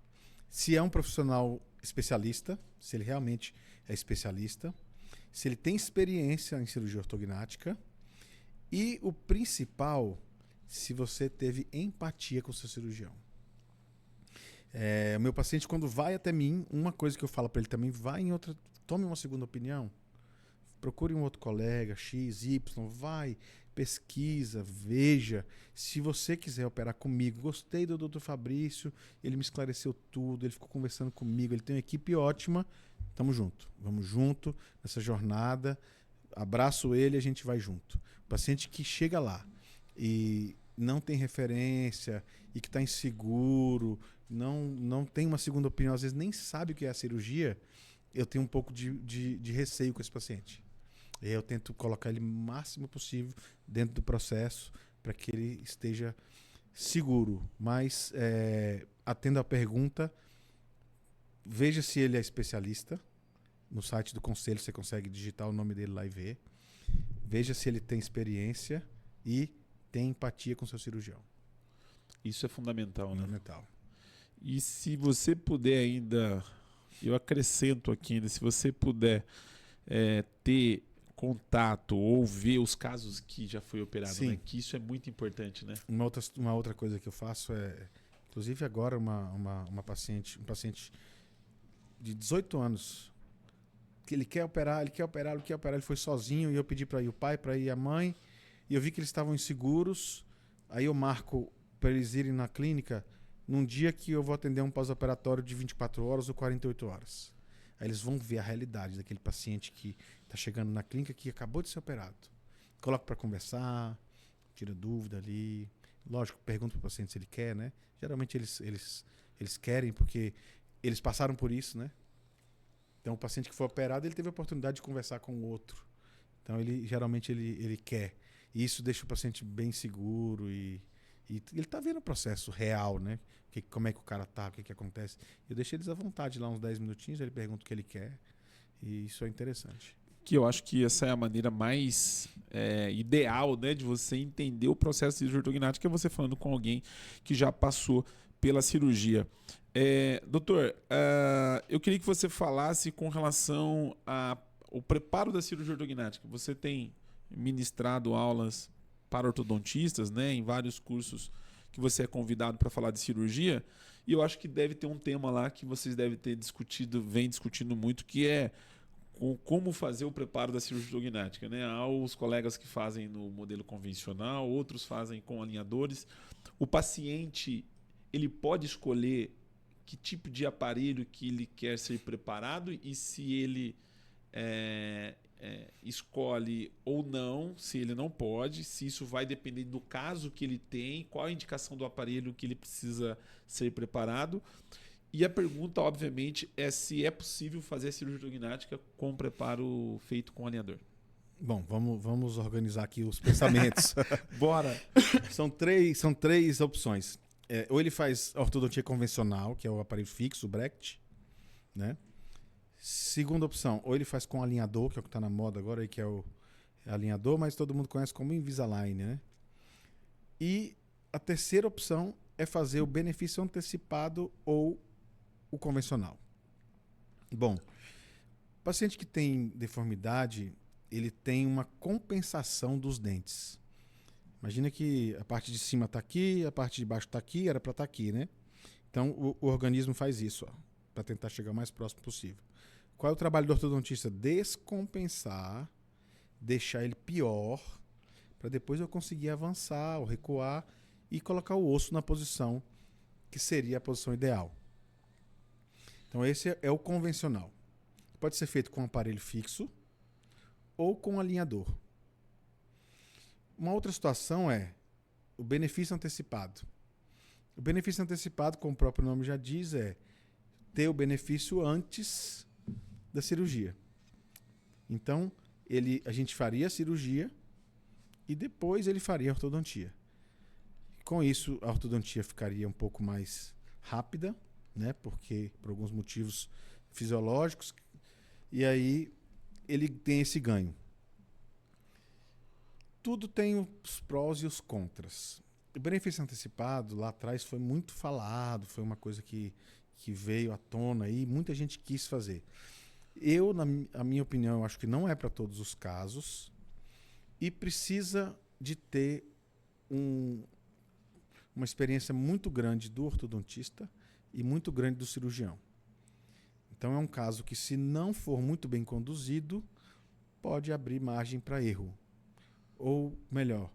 se é um profissional especialista, se ele realmente é especialista, se ele tem experiência em cirurgia ortognática e o principal, se você teve empatia com o seu cirurgião. O meu paciente, quando vai até mim, uma coisa que eu falo para ele também, tome uma segunda opinião, procure um outro colega, X, Y, vai, pesquisa, veja. Se você quiser operar comigo, gostei do Dr. Fabrício, ele me esclareceu tudo, ele ficou conversando comigo, ele tem uma equipe ótima, tamo junto. Vamos junto nessa jornada, abraço ele e a gente vai junto. O paciente que chega lá e não tem referência e que está inseguro, não tem uma segunda opinião, às vezes nem sabe o que é a cirurgia, eu tenho um pouco de receio com esse paciente. Eu tento colocar ele o máximo possível dentro do processo para que ele esteja seguro. Mas, atendo a pergunta, veja se ele é especialista. No site do conselho você consegue digitar o nome dele lá e ver. Veja se ele tem experiência e tem empatia com seu cirurgião. Isso é fundamental, né? Fundamental. E se você puder ainda, eu acrescento aqui ainda, se você puder ter contato ou ver os casos que já foi operado, né? Que isso é muito importante, né? Uma outra coisa que eu faço inclusive agora um paciente de 18 anos, que ele quer operar, ele foi sozinho e eu pedi para ir o pai, para ir a mãe, e eu vi que eles estavam inseguros, aí eu marco para eles irem na clínica num dia que eu vou atender um pós-operatório de 24 horas ou 48 horas. Aí eles vão ver a realidade daquele paciente que está chegando na clínica que acabou de ser operado. Coloco para conversar, tira dúvida ali. Lógico, pergunto para o paciente se ele quer, né? Geralmente eles querem porque eles passaram por isso, né? Então o paciente que foi operado, ele teve a oportunidade de conversar com o outro. Então geralmente ele quer. E isso deixa o paciente bem seguro e ele está vendo o processo real, né? Como é que o cara tá, o que acontece. Eu deixei eles à vontade lá uns 10 minutinhos, ele pergunta o que ele quer. E isso é interessante. Que eu acho que essa é a maneira mais ideal, né, de você entender o processo de cirurgia ortognática, é você falando com alguém que já passou pela cirurgia. Doutor, eu queria que você falasse com relação ao preparo da cirurgia ortognática. Você tem ministrado aulas para ortodontistas, né, em vários cursos que você é convidado para falar de cirurgia, e eu acho que deve ter um tema lá que vocês devem ter vem discutindo muito, que é como fazer o preparo da cirurgia ortognática, né? Há os colegas que fazem no modelo convencional, outros fazem com alinhadores. O paciente, ele pode escolher que tipo de aparelho que ele quer ser preparado e se ele escolhe ou não, se ele não pode, se isso vai depender do caso que ele tem, qual a indicação do aparelho que ele precisa ser preparado. E a pergunta, obviamente, é se é possível fazer a cirurgia ortognática com preparo feito com alinhador. Bom, vamos organizar aqui os pensamentos. Bora! São três opções. Ou ele faz ortodontia convencional, que é o aparelho fixo, o Brecht, né? Segunda opção, ou ele faz com alinhador, que é o que está na moda agora, que é o alinhador, mas todo mundo conhece como Invisalign, né? E a terceira opção é fazer o benefício antecipado ou o convencional. Bom, o paciente que tem deformidade, ele tem uma compensação dos dentes. Imagina que a parte de cima está aqui, a parte de baixo está aqui, era para estar aqui, né? Então o organismo faz isso, para tentar chegar o mais próximo possível. Qual é o trabalho do ortodontista? Descompensar, deixar ele pior, para depois eu conseguir avançar ou recuar e colocar o osso na posição que seria a posição ideal. Então esse é o convencional. Pode ser feito com aparelho fixo ou com alinhador. Uma outra situação é o benefício antecipado. O benefício antecipado, como o próprio nome já diz, é ter o benefício antes da cirurgia. Então, a gente faria a cirurgia e depois ele faria a ortodontia. Com isso, a ortodontia ficaria um pouco mais rápida, né? Porque por alguns motivos fisiológicos, e aí ele tem esse ganho. Tudo tem os prós e os contras. O benefício antecipado lá atrás foi muito falado, foi uma coisa que veio à tona e muita gente quis fazer. A minha opinião, eu acho que não é para todos os casos e precisa de ter uma experiência muito grande do ortodontista e muito grande do cirurgião. Então é um caso que, se não for muito bem conduzido, pode abrir margem para erro. Ou melhor,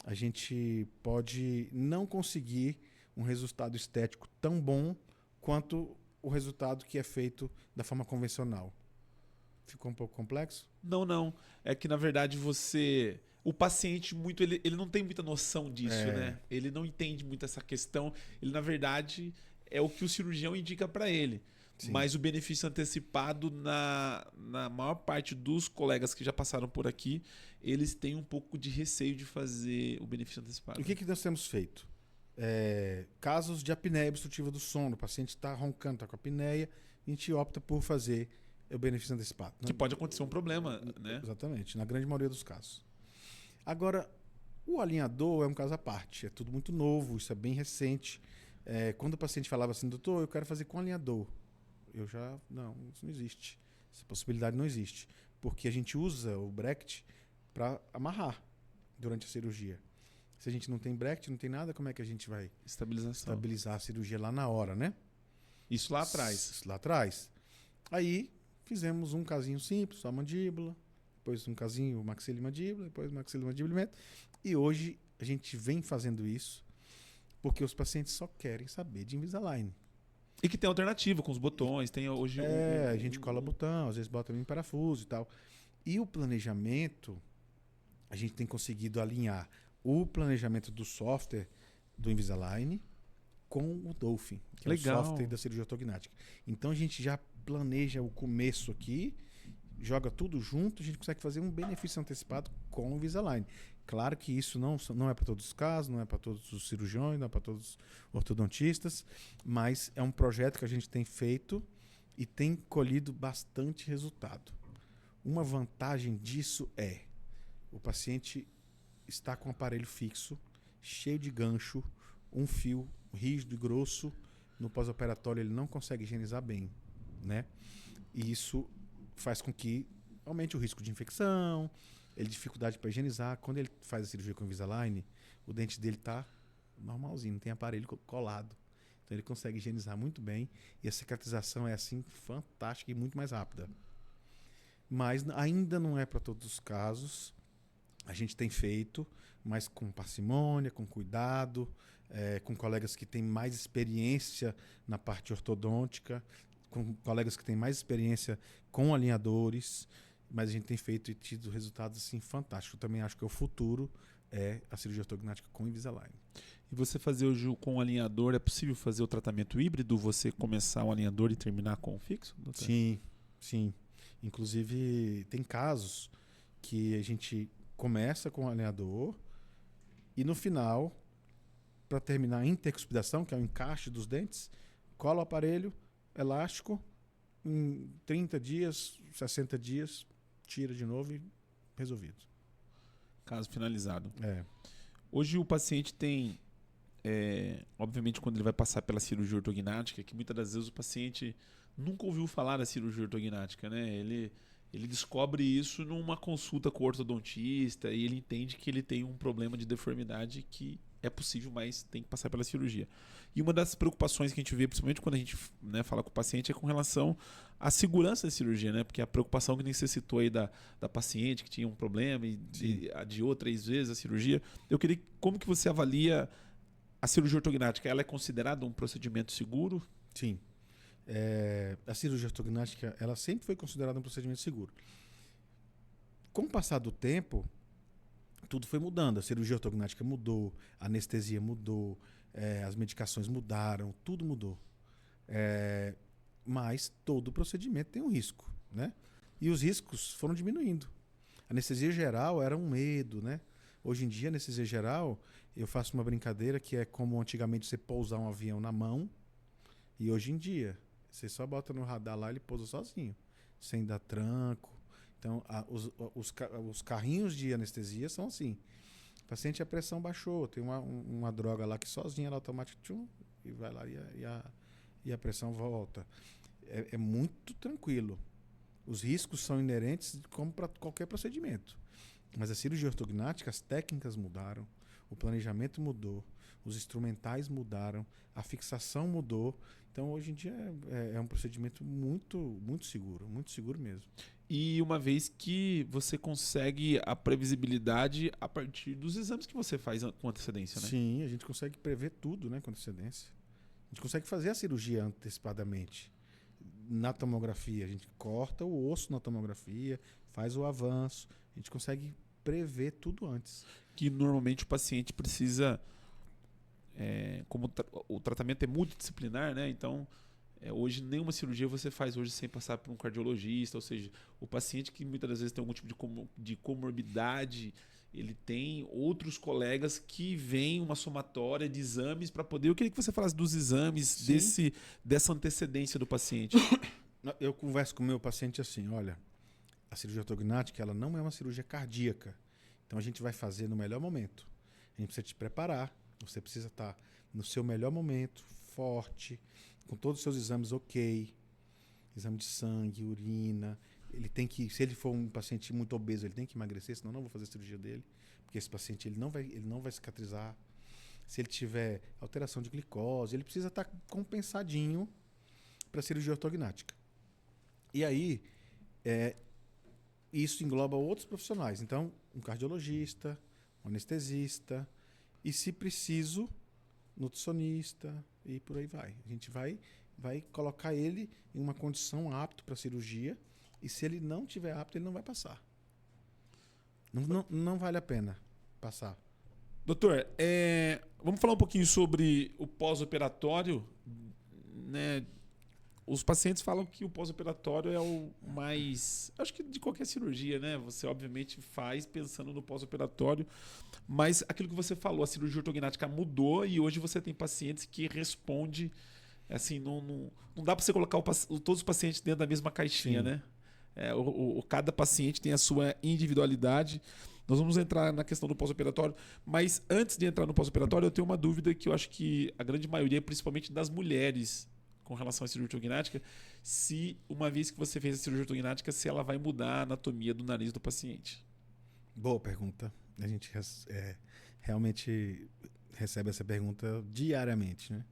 a gente pode não conseguir um resultado estético tão bom quanto o resultado que é feito da forma convencional. Ficou um pouco complexo? Não. É que, na verdade, o paciente ele não tem muita noção disso, né? Ele não entende muito essa questão. Ele, na verdade, é o que o cirurgião indica para ele. Sim. Mas o benefício antecipado, na maior parte dos colegas que já passaram por aqui, eles têm um pouco de receio de fazer o benefício antecipado. O que nós temos feito? Casos de apneia obstrutiva do sono. O paciente está roncando, está com apneia, a gente opta por fazer o benefício antecipado. Que pode acontecer um problema, né? Exatamente, na grande maioria dos casos. Agora, o alinhador é um caso à parte. É tudo muito novo, isso é bem recente. Quando o paciente falava assim, doutor, eu quero fazer com alinhador. Não, isso não existe. Essa possibilidade não existe. Porque a gente usa o bracket para amarrar durante a cirurgia. Se a gente não tem bracket, não tem nada, como é que a gente vai estabilizar a cirurgia lá na hora, né? Isso lá atrás. Isso lá atrás. Aí fizemos um casinho simples, só a mandíbula, depois um casinho maxilimandíbula, depois maxilimandíbula. E hoje a gente vem fazendo isso porque os pacientes só querem saber de Invisalign. E que tem alternativa com os botões, tem hoje... a gente cola botão, às vezes bota em parafuso e tal. E o planejamento, a gente tem conseguido alinhar o planejamento do software do Invisalign com o Dolphin, que Legal. É o software da cirurgia ortognática. Então a gente já planeja o começo aqui, joga tudo junto, a gente consegue fazer um benefício antecipado com o Invisalign. Claro que isso não é para todos os casos, não é para todos os cirurgiões, não é para todos os ortodontistas, mas é um projeto que a gente tem feito e tem colhido bastante resultado. Uma vantagem disso é o paciente está com o aparelho fixo, cheio de gancho, um fio rígido e grosso, no pós-operatório ele não consegue higienizar bem, né? E isso faz com que aumente o risco de infecção, dificuldade para higienizar. Quando ele faz a cirurgia com Invisalign, o dente dele está normalzinho, não tem aparelho colado. Então ele consegue higienizar muito bem e a cicatrização é assim fantástica e muito mais rápida. Mas ainda não é para todos os casos. A gente tem feito, mas com parcimônia, com cuidado, com colegas que têm mais experiência na parte ortodôntica, com colegas que têm mais experiência com alinhadores, mas a gente tem feito e tido resultados assim fantásticos. Eu também acho que o futuro é a cirurgia ortognática com Invisalign. E você fazer hoje com o alinhador, é possível fazer o tratamento híbrido? Você começar o alinhador e terminar com o fixo, doutor? Sim. Inclusive, tem casos que a gente começa com o alinhador e no final, para terminar a intercuspidação, que é o encaixe dos dentes, cola o aparelho elástico, em 30 dias, 60 dias, tira de novo e resolvido. Caso finalizado. É. Hoje o paciente tem, obviamente, quando ele vai passar pela cirurgia ortognática, que muitas das vezes o paciente nunca ouviu falar da cirurgia ortognática, né? Ele descobre isso numa consulta com o ortodontista e ele entende que ele tem um problema de deformidade que é possível, mas tem que passar pela cirurgia. E uma das preocupações que a gente vê, principalmente quando a gente, né, fala com o paciente, é com relação à segurança da cirurgia, né? Porque a preocupação que nem você citou aí da paciente que tinha um problema e adiou 3 vezes a cirurgia. Eu queria, como que você avalia a cirurgia ortognática? Ela é considerada um procedimento seguro? Sim. A cirurgia ortognática, ela sempre foi considerada um procedimento seguro. Com o passar do tempo, tudo foi mudando. A cirurgia ortognática mudou, a anestesia mudou, as medicações mudaram, tudo mudou. Mas todo procedimento tem um risco, né? E os riscos foram diminuindo. A anestesia geral era um medo, né? Hoje em dia, a anestesia geral, eu faço uma brincadeira que é como antigamente você pousar um avião na mão, e hoje em dia você só bota no radar lá e ele pousa sozinho, sem dar tranco. Então, os carrinhos de anestesia são assim. O paciente, a pressão baixou, tem uma droga lá que sozinha ela automaticamente e vai lá e a pressão volta. É muito tranquilo. Os riscos são inerentes como para qualquer procedimento. Mas a cirurgia ortognática, as técnicas mudaram, o planejamento mudou, os instrumentais mudaram, a fixação mudou. Então, hoje em dia, é um procedimento muito seguro mesmo. E uma vez que você consegue a previsibilidade a partir dos exames que você faz com antecedência, né? Sim, a gente consegue prever tudo, né, com antecedência. A gente consegue fazer a cirurgia antecipadamente. Na tomografia, a gente corta o osso na tomografia, faz o avanço, a gente consegue prever tudo antes. Que normalmente o paciente precisa, como o tratamento é multidisciplinar, né? Então, hoje nenhuma cirurgia você faz hoje sem passar por um cardiologista, ou seja, o paciente que muitas das vezes tem algum tipo de comorbidade, ele tem outros colegas que veem uma somatória de exames para poder... Eu queria que você falasse dos exames, dessa antecedência do paciente. Eu converso com o meu paciente assim, olha, a cirurgia ortognática ela não é uma cirurgia cardíaca, então a gente vai fazer no melhor momento. A gente precisa te preparar, você precisa estar no seu melhor momento, forte, com todos os seus exames ok, exame de sangue, urina. Ele tem que, se ele for um paciente muito obeso, ele tem que emagrecer, senão eu não vou fazer a cirurgia dele, porque esse paciente ele não vai cicatrizar. Se ele tiver alteração de glicose, ele precisa estar compensadinho para a cirurgia ortognática. E aí, isso engloba outros profissionais. Então, um cardiologista, um anestesista e, se preciso, nutricionista e por aí vai. A gente vai colocar ele em uma condição apto para a cirurgia e, se ele não tiver apto, ele não vai passar. Não vale a pena passar. Doutor, vamos falar um pouquinho sobre o pós-operatório, né? Os pacientes falam que o pós-operatório é o mais... Acho que de qualquer cirurgia, né? Você, obviamente, faz pensando no pós-operatório. Mas aquilo que você falou, a cirurgia ortognática mudou e hoje você tem pacientes que respondem... Assim, não dá para você colocar todos os pacientes dentro da mesma caixinha, Sim. né? Cada paciente tem a sua individualidade. Nós vamos entrar na questão do pós-operatório. Mas antes de entrar no pós-operatório, eu tenho uma dúvida que eu acho que a grande maioria, principalmente das mulheres... com relação à cirurgia ortognática, se uma vez que você fez a cirurgia ortognática, se ela vai mudar a anatomia do nariz do paciente. Boa pergunta. A gente realmente recebe essa pergunta diariamente, né?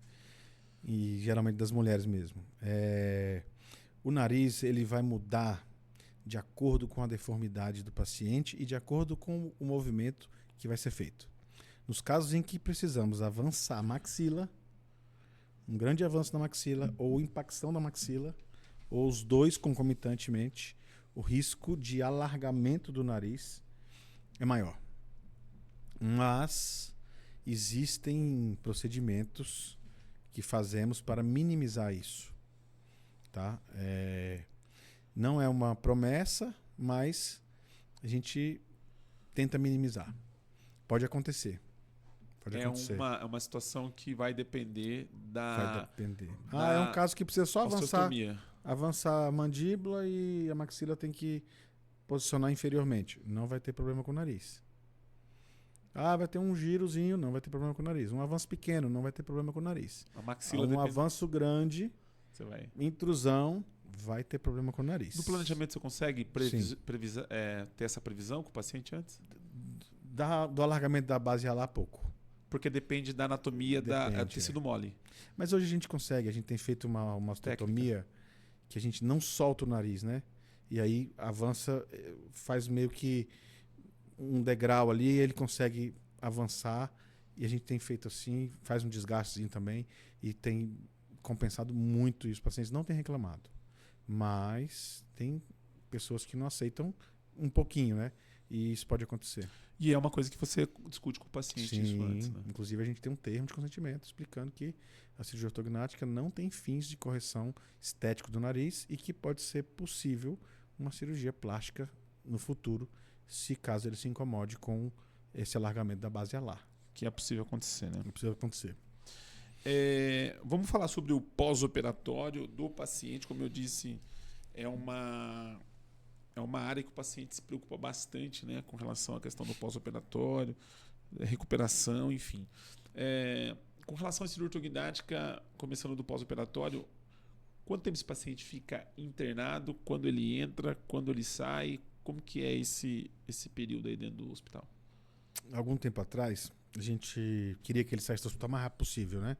E geralmente das mulheres mesmo. O nariz ele vai mudar de acordo com a deformidade do paciente e de acordo com o movimento que vai ser feito. Nos casos em que precisamos avançar a maxila, um grande avanço na maxila ou impacção da maxila, ou os dois concomitantemente, o risco de alargamento do nariz é maior. Mas existem procedimentos que fazemos para minimizar isso. Tá? Não é uma promessa, mas a gente tenta minimizar. Pode acontecer. É uma situação que vai depender Vai depender. É um caso que precisa só avançar a mandíbula e a maxila tem que posicionar inferiormente. Não vai ter problema com o nariz. Vai ter um girozinho, não vai ter problema com o nariz. Um avanço pequeno, não vai ter problema com o nariz. A maxila avanço grande, intrusão, vai ter problema com o nariz. No planejamento você consegue ter essa previsão com o paciente antes? Do alargamento da base alar, pouco. Porque depende da anatomia do tecido mole. Mas hoje a gente consegue, a gente tem feito uma osteotomia que a gente não solta o nariz, né? E aí avança, faz meio que um degrau ali, ele consegue avançar e a gente tem feito assim, faz um desgastezinho também e tem compensado muito isso. Os pacientes não têm reclamado, mas tem pessoas que não aceitam um pouquinho, né? E isso pode acontecer. E é uma coisa que você discute com o paciente. Sim, isso antes, né? Inclusive a gente tem um termo de consentimento explicando que a cirurgia ortognática não tem fins de correção estético do nariz e que pode ser possível uma cirurgia plástica no futuro, se caso ele se incomode com esse alargamento da base alar. Que é possível acontecer, né? É possível acontecer. Vamos falar sobre o pós-operatório do paciente. Como eu disse, é uma área que o paciente se preocupa bastante, né, com relação à questão do pós-operatório, recuperação, enfim. Com relação à cirurgia ortognática, começando do pós-operatório, Quanto tempo esse paciente fica internado? Quando ele entra? Quando ele sai? Como que é esse período aí dentro do hospital? Algum tempo atrás, a gente queria que ele saísse do hospital o mais rápido possível, né?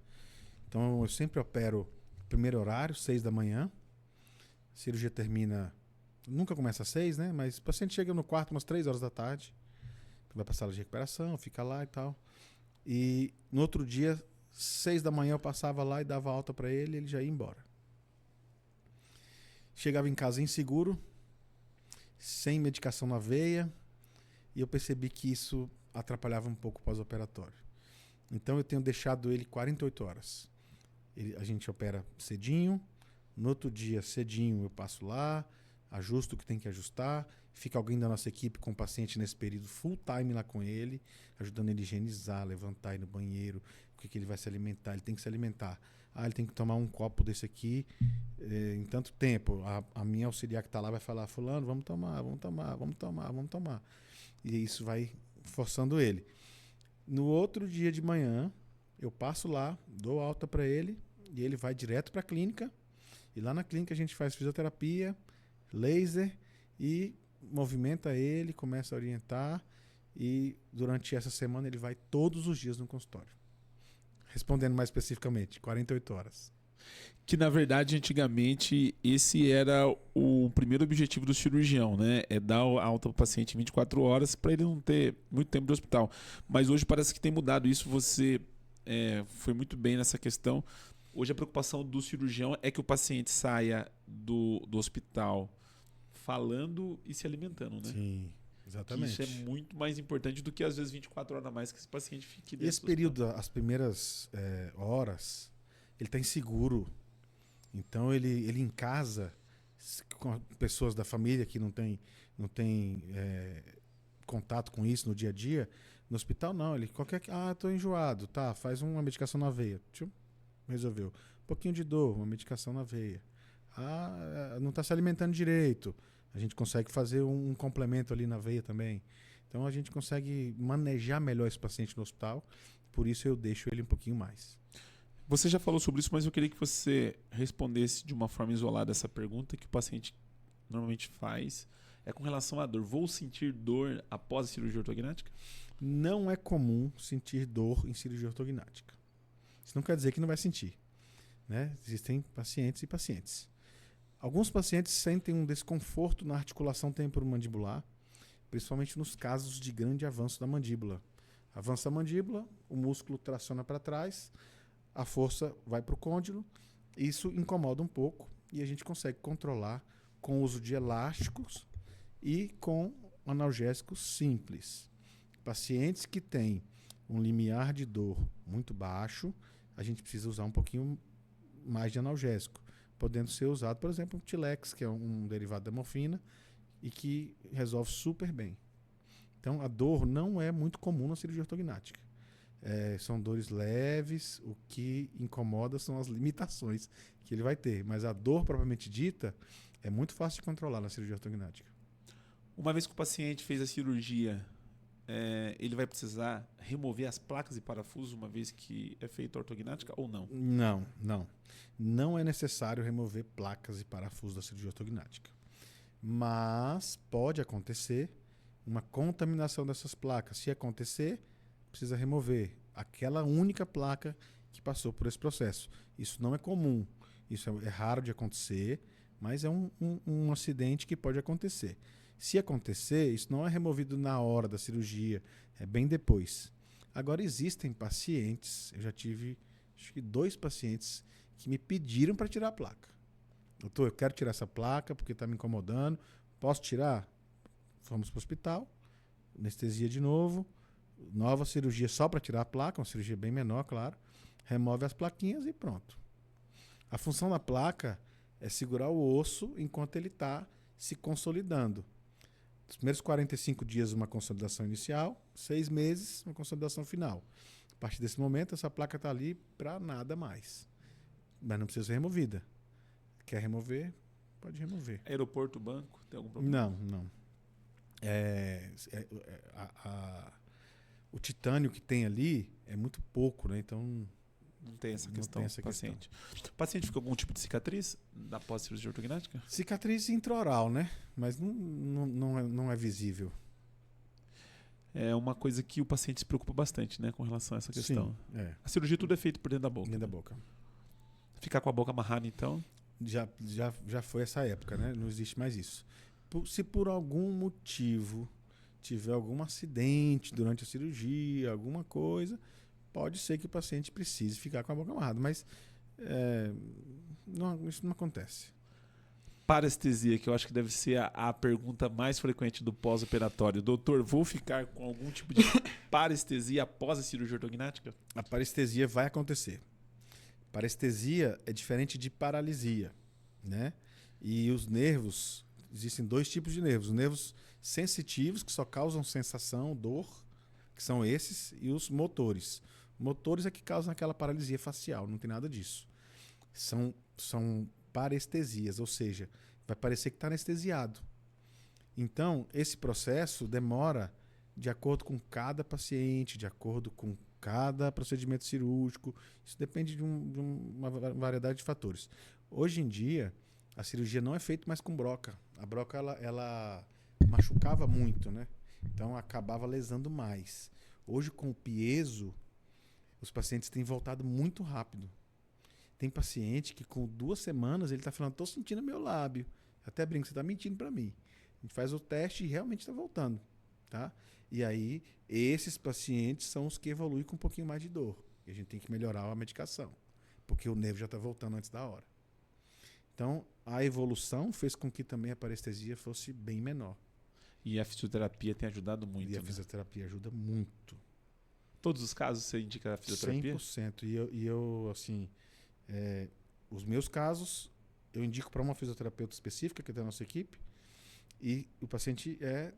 Então eu sempre opero primeiro horário, 6 da manhã. A cirurgia termina, nunca começa às 6, né? Mas o paciente chega no quarto umas 3 horas da tarde. Vai pra sala de recuperação, fica lá e tal. E no outro dia, 6 da manhã, eu passava lá e dava alta para ele e ele já ia embora. Chegava em casa inseguro, sem medicação na veia, e eu percebi que isso atrapalhava um pouco o pós-operatório. Então eu tenho deixado ele 48 horas. A gente opera cedinho, no outro dia cedinho eu passo lá, ajusto o que tem que ajustar, fica alguém da nossa equipe com o paciente nesse período full time lá com ele, ajudando ele a higienizar, levantar, ir no banheiro, o que ele vai se alimentar, ele tem que se alimentar. Ele tem que tomar um copo desse aqui em tanto tempo. A minha auxiliar que está lá vai falar, fulano, vamos tomar. E isso vai forçando ele. No outro dia de manhã, eu passo lá, dou alta para ele e ele vai direto para a clínica. E lá na clínica a gente faz fisioterapia, laser e movimenta ele, começa a orientar. E durante essa semana ele vai todos os dias no consultório. Respondendo mais especificamente, 48 horas. Que, na verdade, antigamente, esse era o primeiro objetivo do cirurgião, né? É dar a alta para o paciente em 24 horas para ele não ter muito tempo de hospital. Mas hoje parece que tem mudado isso. Você foi muito bem nessa questão. Hoje a preocupação do cirurgião é que o paciente saia do hospital falando e se alimentando, né? Sim, exatamente. Que isso é muito mais importante do que, às vezes, 24 horas a mais que esse paciente fique dentro Esse período, as primeiras horas, ele está inseguro. Então ele em casa, com pessoas da família que não tem contato com isso no dia a dia, no hospital não, ele tô enjoado, tá, faz uma medicação na veia, resolveu. Um pouquinho de dor, uma medicação na veia. Não está se alimentando direito, a gente consegue fazer um complemento ali na veia também. Então a gente consegue manejar melhor esse paciente no hospital, por isso eu deixo ele um pouquinho mais. Você já falou sobre isso, mas eu queria que você respondesse de uma forma isolada essa pergunta que o paciente normalmente faz. É com relação à dor. Vou sentir dor após a cirurgia ortognática? Não é comum sentir dor em cirurgia ortognática. Isso não quer dizer que não vai sentir, né? Existem pacientes e pacientes. Alguns pacientes sentem um desconforto na articulação temporomandibular, principalmente nos casos de grande avanço da mandíbula. Avança a mandíbula, o músculo traciona para trás, a força vai para o côndilo, isso incomoda um pouco e a gente consegue controlar com o uso de elásticos e com analgésicos simples. Pacientes que têm um limiar de dor muito baixo, a gente precisa usar um pouquinho mais de analgésico, podendo ser usado, por exemplo, o Tilex, que é um derivado da morfina e que resolve super bem. Então, a dor não é muito comum na cirurgia ortognática. São dores leves, o que incomoda são as limitações que ele vai ter. Mas a dor propriamente dita é muito fácil de controlar na cirurgia ortognática. Uma vez que o paciente fez a cirurgia, ele vai precisar remover as placas e parafusos uma vez que é feita a ortognática ou não? Não. Não é necessário remover placas e parafusos da cirurgia ortognática. Mas pode acontecer uma contaminação dessas placas. Se acontecer, precisa remover aquela única placa que passou por esse processo. Isso não é comum, isso é raro de acontecer, mas é um acidente que pode acontecer. Se acontecer, isso não é removido na hora da cirurgia, é bem depois. Agora, existem pacientes, eu já tive acho que 2 pacientes que me pediram para tirar a placa. Doutor, eu quero tirar essa placa porque está me incomodando, posso tirar? Fomos para o hospital, anestesia de novo, nova cirurgia só para tirar a placa, uma cirurgia bem menor, claro. Remove as plaquinhas e pronto. A função da placa é segurar o osso enquanto ele está se consolidando. Os primeiros 45 dias, uma consolidação inicial, 6 meses, uma consolidação final. A partir desse momento, essa placa está ali para nada mais. Mas não precisa ser removida. Quer remover? Pode remover. Aeroporto, banco, tem algum problema? Não. O titânio que tem ali é muito pouco, né? Então Não tem essa Não questão tem essa do paciente. O paciente fica com algum tipo de cicatriz da pós-cirurgia ortognática? Cicatriz intraoral, né? Mas não é visível. É uma coisa que o paciente se preocupa bastante, né, com relação a essa questão. Sim, A cirurgia tudo é feito por dentro da boca. dentro da né? boca. Ficar com a boca amarrada, então. Já foi essa época, né? Não existe mais isso. Se por algum motivo tiver algum acidente durante a cirurgia, alguma coisa, pode ser que o paciente precise ficar com a boca amarrada, mas isso não acontece. Parestesia, que eu acho que deve ser a pergunta mais frequente do pós-operatório. Doutor, vou ficar com algum tipo de parestesia após a cirurgia ortognática? A parestesia vai acontecer. Parestesia é diferente de paralisia, né? E os nervos, existem dois tipos de nervos. Os nervos sensitivos, que só causam sensação, dor, que são esses, e os motores. Motores é que causam aquela paralisia facial, não tem nada disso. São parestesias, ou seja, vai parecer que está anestesiado. Então, esse processo demora de acordo com cada paciente, de acordo com cada procedimento cirúrgico. Isso depende de uma variedade de fatores. Hoje em dia, a cirurgia não é feita mais com broca. A broca ela machucava muito, né? Então acabava lesando mais. Hoje, com o piezo, os pacientes têm voltado muito rápido. Tem paciente que com 2 semanas ele está falando, estou sentindo meu lábio. Até brinco, você está mentindo para mim. A gente faz o teste e realmente está voltando. Tá? E aí, esses pacientes são os que evoluem com um pouquinho mais de dor. E a gente tem que melhorar a medicação, porque o nervo já está voltando antes da hora. Então, a evolução fez com que também a parestesia fosse bem menor. E a fisioterapia tem ajudado muito. E a né? fisioterapia ajuda muito. Todos os casos você indica a fisioterapia? 100%. E eu assim, os meus casos, eu indico para uma fisioterapeuta específica, que é da nossa equipe, e o paciente é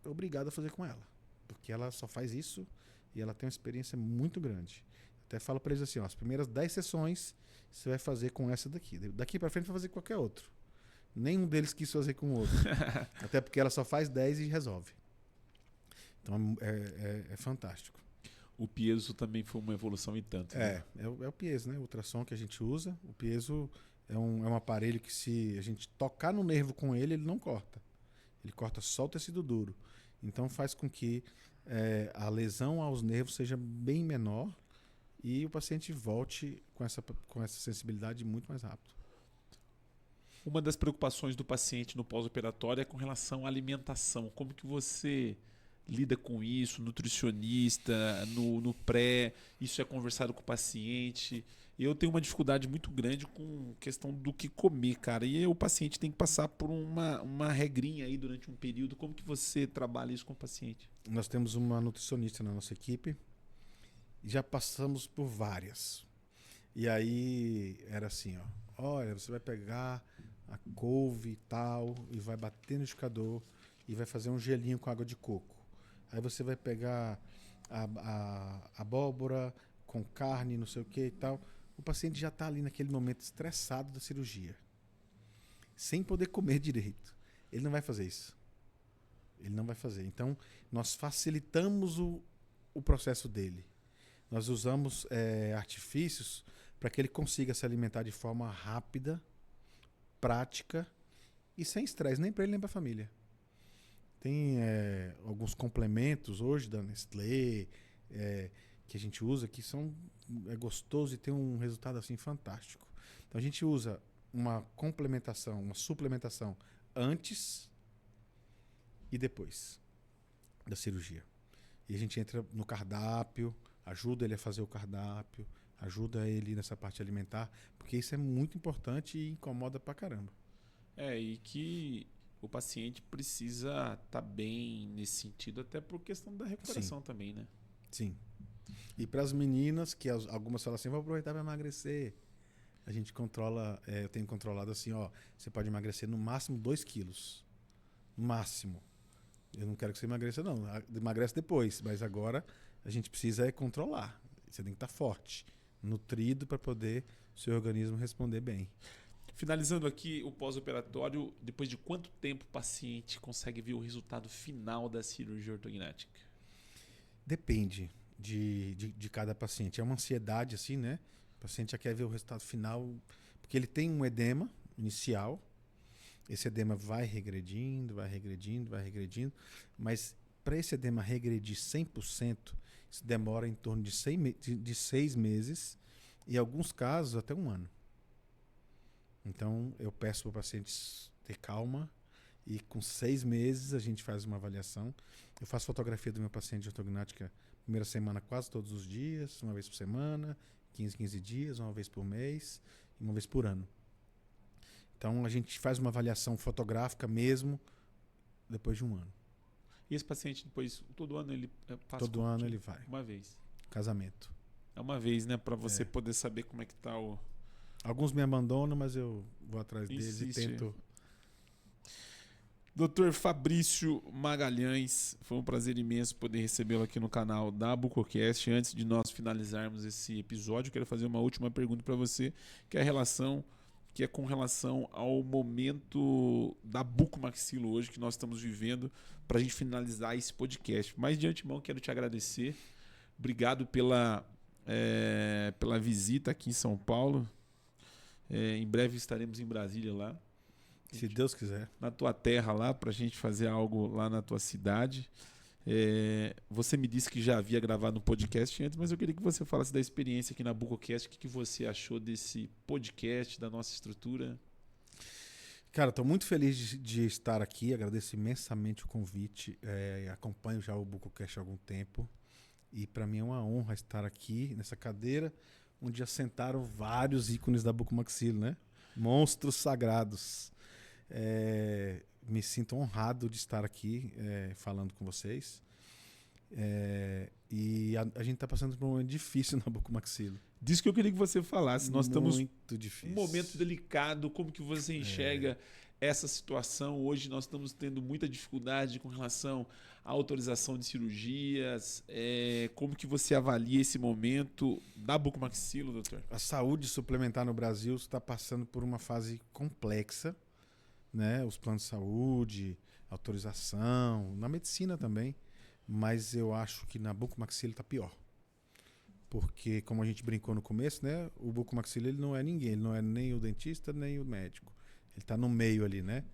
obrigado a fazer com ela, porque ela só faz isso e ela tem uma experiência muito grande. Até falo para eles assim, ó, as primeiras 10 sessões você vai fazer com essa daqui. Daqui para frente vai fazer com qualquer outro. Nenhum deles quis fazer com o outro. Até porque ela só faz 10 e resolve. Então é fantástico. O piezo também foi uma evolução e tanto. Né? É o piezo, né? O ultrassom que a gente usa. O piezo é um aparelho que, se a gente tocar no nervo com ele, ele não corta. Ele corta só o tecido duro. Então faz com que a lesão aos nervos seja bem menor e o paciente volte com essa sensibilidade muito mais rápido. Uma das preocupações do paciente no pós-operatório é com relação à alimentação. Como que você lida com isso? Nutricionista, no pré, isso é conversado com o paciente. Eu tenho uma dificuldade muito grande com questão do que comer, cara. E o paciente tem que passar por uma regrinha aí durante um período. Como que você trabalha isso com o paciente? Nós temos uma nutricionista na nossa equipe. Já passamos por várias. E aí era assim, ó. Olha, você vai pegar a couve e tal, e vai bater no liquidificador e vai fazer um gelinho com água de coco. Aí você vai pegar a abóbora com carne, não sei o que e tal. O paciente já está ali naquele momento estressado da cirurgia, sem poder comer direito. Ele não vai fazer isso. Ele não vai fazer. Então, nós facilitamos o processo dele. Nós usamos artifícios para que ele consiga se alimentar de forma rápida, prática e sem estresse, nem para ele nem para a família. Tem alguns complementos hoje da Nestlé que a gente usa que é gostoso e tem um resultado assim fantástico. Então a gente usa uma complementação, uma suplementação antes e depois da cirurgia. E a gente entra no cardápio, ajuda ele a fazer o cardápio, ajuda ele nessa parte alimentar, porque isso é muito importante e incomoda pra caramba. E que o paciente precisa estar bem nesse sentido, até por questão da recuperação. Sim. Também, né? Sim. E para as meninas, que algumas falam assim, vou aproveitar para emagrecer. A gente controla, eu tenho controlado assim, ó, você pode emagrecer no máximo 2 quilos. No máximo. Eu não quero que você emagreça, não. Emagrece depois, mas agora a gente precisa controlar. Você tem que estar forte, nutrido para poder o seu organismo responder bem. Finalizando aqui o pós-operatório, depois de quanto tempo o paciente consegue ver o resultado final da cirurgia ortognática? Depende. de cada paciente. É uma ansiedade, assim, né? O paciente já quer ver o resultado final, porque ele tem um edema inicial. Esse edema vai regredindo, vai regredindo, vai regredindo, mas para esse edema regredir 100%, isso demora em torno de 6 meses e, em alguns casos, até 1 ano. Então, eu peço para o paciente ter calma e, com 6 meses, a gente faz uma avaliação. Eu faço fotografia do meu paciente de ortognática primeira semana quase todos os dias, uma vez por semana, 15 dias, uma vez por mês e uma vez por ano. Então, a gente faz uma avaliação fotográfica mesmo depois de 1 ano. E esse paciente, depois, todo ano ele passa? Todo ano ele vai. Uma vez? Casamento. É uma vez, né? Para você poder saber como é que tá o... Alguns me abandonam, mas eu vou atrás deles e tento... Dr. Fabrício Magalhães, foi um prazer imenso poder recebê-lo aqui no canal da BucoCast. Antes de nós finalizarmos esse episódio, eu quero fazer uma última pergunta para você, que é com relação ao momento da bucomaxilo hoje que nós estamos vivendo, para a gente finalizar esse podcast. Mas de antemão quero te agradecer. Obrigado pela visita aqui em São Paulo. Em breve estaremos em Brasília lá. Se Deus quiser. Na tua terra lá, para a gente fazer algo lá na tua cidade. Você me disse que já havia gravado um podcast antes, mas eu queria que você falasse da experiência aqui na BucoCast. O que você achou desse podcast, da nossa estrutura? Cara, estou muito feliz de estar aqui. Agradeço imensamente o convite. Acompanho já o BucoCast há algum tempo. E para mim é uma honra estar aqui nessa cadeira, onde assentaram vários ícones da bucomaxilo, né? Monstros sagrados. Me sinto honrado de estar aqui falando com vocês. E a gente está passando por um momento difícil na bucomaxilo. Disso que eu queria que você falasse. Nós estamos muito difícil. Um momento delicado. Como que você enxerga essa situação? Hoje nós estamos tendo muita dificuldade com relação à autorização de cirurgias. Como que você avalia esse momento da bucomaxilo, doutor? A saúde suplementar no Brasil está passando por uma fase complexa, né? Os planos de saúde, autorização, na medicina também, mas eu acho que na bucomaxilo está pior. Porque, como a gente brincou no começo, né? O bucomaxilo ele não é ninguém, ele não é nem o dentista, nem o médico. Ele está no meio ali, né?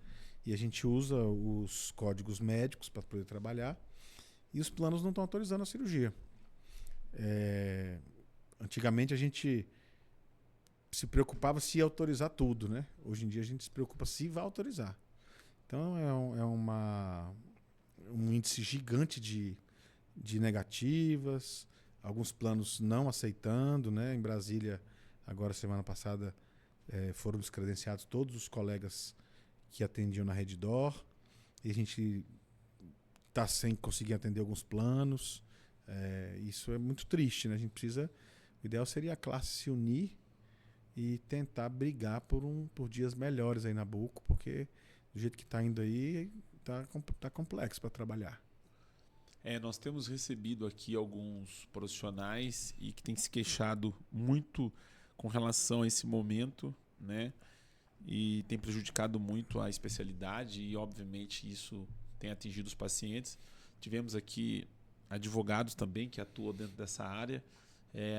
E a gente usa os códigos médicos para poder trabalhar e os planos não estão autorizando a cirurgia. Antigamente a gente se preocupava se ia autorizar tudo, né? Hoje em dia a gente se preocupa se vai autorizar. Então um índice gigante de negativas, alguns planos não aceitando, né? Em Brasília, agora semana passada, foram descredenciados todos os colegas que atendiam na Redditor, e a gente está sem conseguir atender alguns planos. Isso é muito triste, né? A gente precisa... O ideal seria a classe se unir e tentar brigar por dias melhores aí na Buco, porque do jeito que está indo aí, tá complexo para trabalhar. Nós temos recebido aqui alguns profissionais e que têm se queixado muito com relação a esse momento, né? E tem prejudicado muito a especialidade e, obviamente, isso tem atingido os pacientes. Tivemos aqui advogados também que atuam dentro dessa área.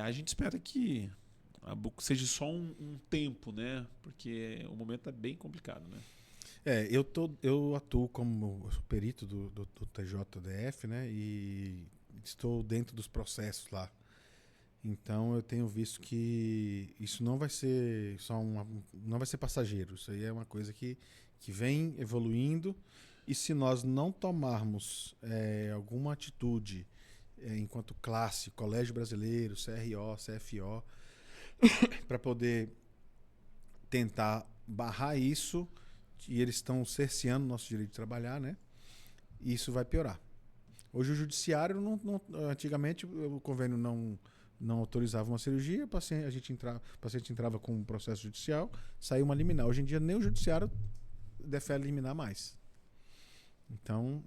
A gente espera que a Buco seja só um tempo, né? Porque o momento é bem complicado, né? Eu atuo como perito do TJDF, né? E estou dentro dos processos lá. Então eu tenho visto que isso não vai ser não vai ser passageiro. Isso aí é uma coisa que vem evoluindo. E se nós não tomarmos alguma atitude enquanto classe, Colégio Brasileiro, CRO, CFO, para poder tentar barrar isso, e eles estão cerceando o nosso direito de trabalhar, né? E isso vai piorar. Hoje o judiciário, antigamente o convênio não autorizava uma cirurgia, o paciente entrava com um processo judicial, saiu uma liminar. Hoje em dia nem o judiciário defere liminar mais. Então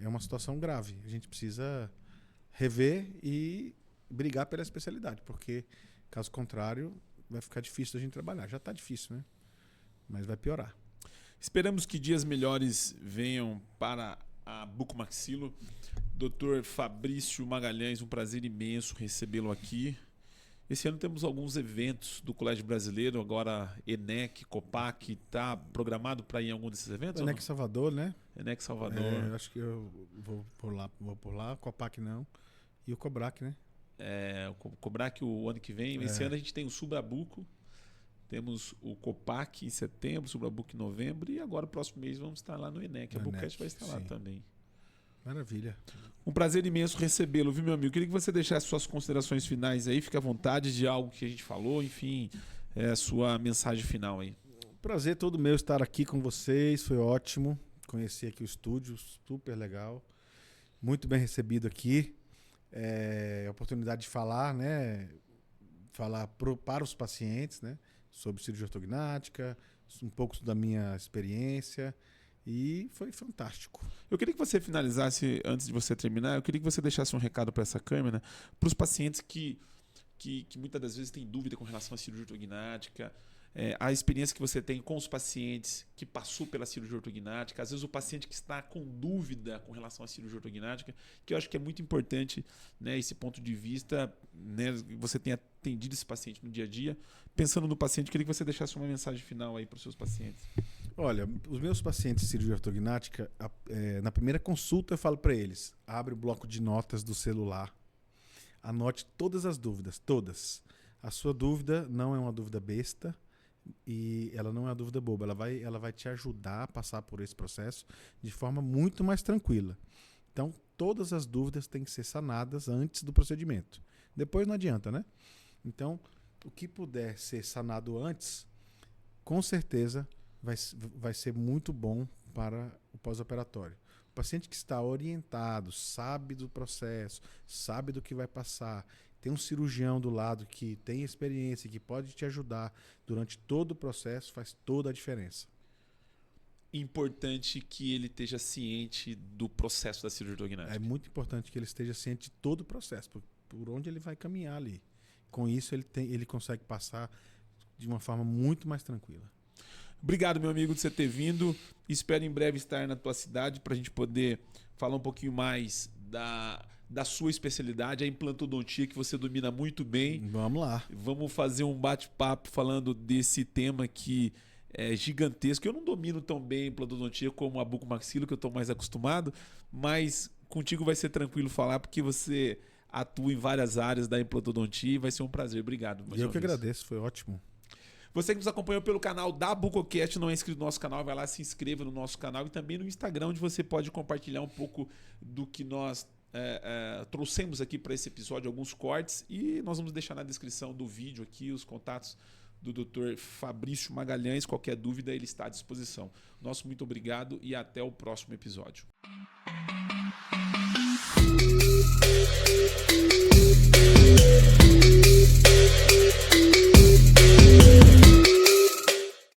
é uma situação grave. A gente precisa rever e brigar pela especialidade, porque caso contrário vai ficar difícil da gente trabalhar. Já está difícil, né? Mas vai piorar. Esperamos que dias melhores venham para a Bucomaxilo. Dr. Fabrício Magalhães, um prazer imenso recebê-lo aqui. Esse ano temos alguns eventos do Colégio Brasileiro, agora ENEC, Copac, está programado para ir em algum desses eventos? ENEC Salvador, né? ENEC Salvador. Acho que eu vou por lá, Copac não. E o Cobrac, né? O Cobrac o ano que vem. Esse ano a gente tem o Subrabuco, temos o Copac em setembro, o Subrabuco em novembro, e agora, próximo mês, vamos estar lá no ENEC. A Bucast vai estar lá também. Maravilha. Um prazer imenso recebê-lo, viu, meu amigo? Queria que você deixasse suas considerações finais aí, fique à vontade de algo que a gente falou, enfim, a sua mensagem final aí. Prazer todo meu estar aqui com vocês, foi ótimo. Conheci aqui o estúdio, super legal. Muito bem recebido aqui. A oportunidade de falar, né? Falar para os pacientes, né? Sobre cirurgia ortognática, um pouco da minha experiência. E foi fantástico. Eu queria que você finalizasse, antes de você terminar, eu queria que você deixasse um recado para essa câmera, para os pacientes que muitas das vezes têm dúvida com relação à cirurgia ortognática, a experiência que você tem com os pacientes que passou pela cirurgia ortognática, às vezes o paciente que está com dúvida com relação à cirurgia ortognática, que eu acho que é muito importante, né, esse ponto de vista, né, você tem atendido esse paciente no dia a dia. Pensando no paciente, eu queria que você deixasse uma mensagem final aí para os seus pacientes. Olha, os meus pacientes de cirurgia ortognática, na primeira consulta eu falo para eles, abre o bloco de notas do celular, anote todas as dúvidas, todas. A sua dúvida não é uma dúvida besta e ela não é uma dúvida boba, ela vai te ajudar a passar por esse processo de forma muito mais tranquila. Então, todas as dúvidas têm que ser sanadas antes do procedimento. Depois não adianta, né? Então, o que puder ser sanado antes, com certeza vai ser muito bom para o pós-operatório. O paciente que está orientado, sabe do processo, sabe do que vai passar, tem um cirurgião do lado que tem experiência, que pode te ajudar durante todo o processo, faz toda a diferença. Importante que ele esteja ciente do processo da cirurgia ortognática. É muito importante que ele esteja ciente de todo o processo, por onde ele vai caminhar ali. Com isso, ele consegue passar de uma forma muito mais tranquila. Obrigado, meu amigo, de você ter vindo. Espero em breve estar na tua cidade para a gente poder falar um pouquinho mais da sua especialidade, a implantodontia, que você domina muito bem. Vamos lá. Vamos fazer um bate-papo falando desse tema que é gigantesco. Eu não domino tão bem a implantodontia como a bucomaxilo, que eu estou mais acostumado, mas contigo vai ser tranquilo falar, porque você atua em várias áreas da implantodontia e vai ser um prazer. Obrigado. E eu que agradeço, foi ótimo. Você que nos acompanhou pelo canal da Bucocast, não é inscrito no nosso canal, vai lá, se inscreva no nosso canal e também no Instagram, onde você pode compartilhar um pouco do que nós trouxemos aqui para esse episódio, alguns cortes, e nós vamos deixar na descrição do vídeo aqui os contatos do Dr. Fabrício Magalhães. Qualquer dúvida, ele está à disposição. Nosso muito obrigado e até o próximo episódio.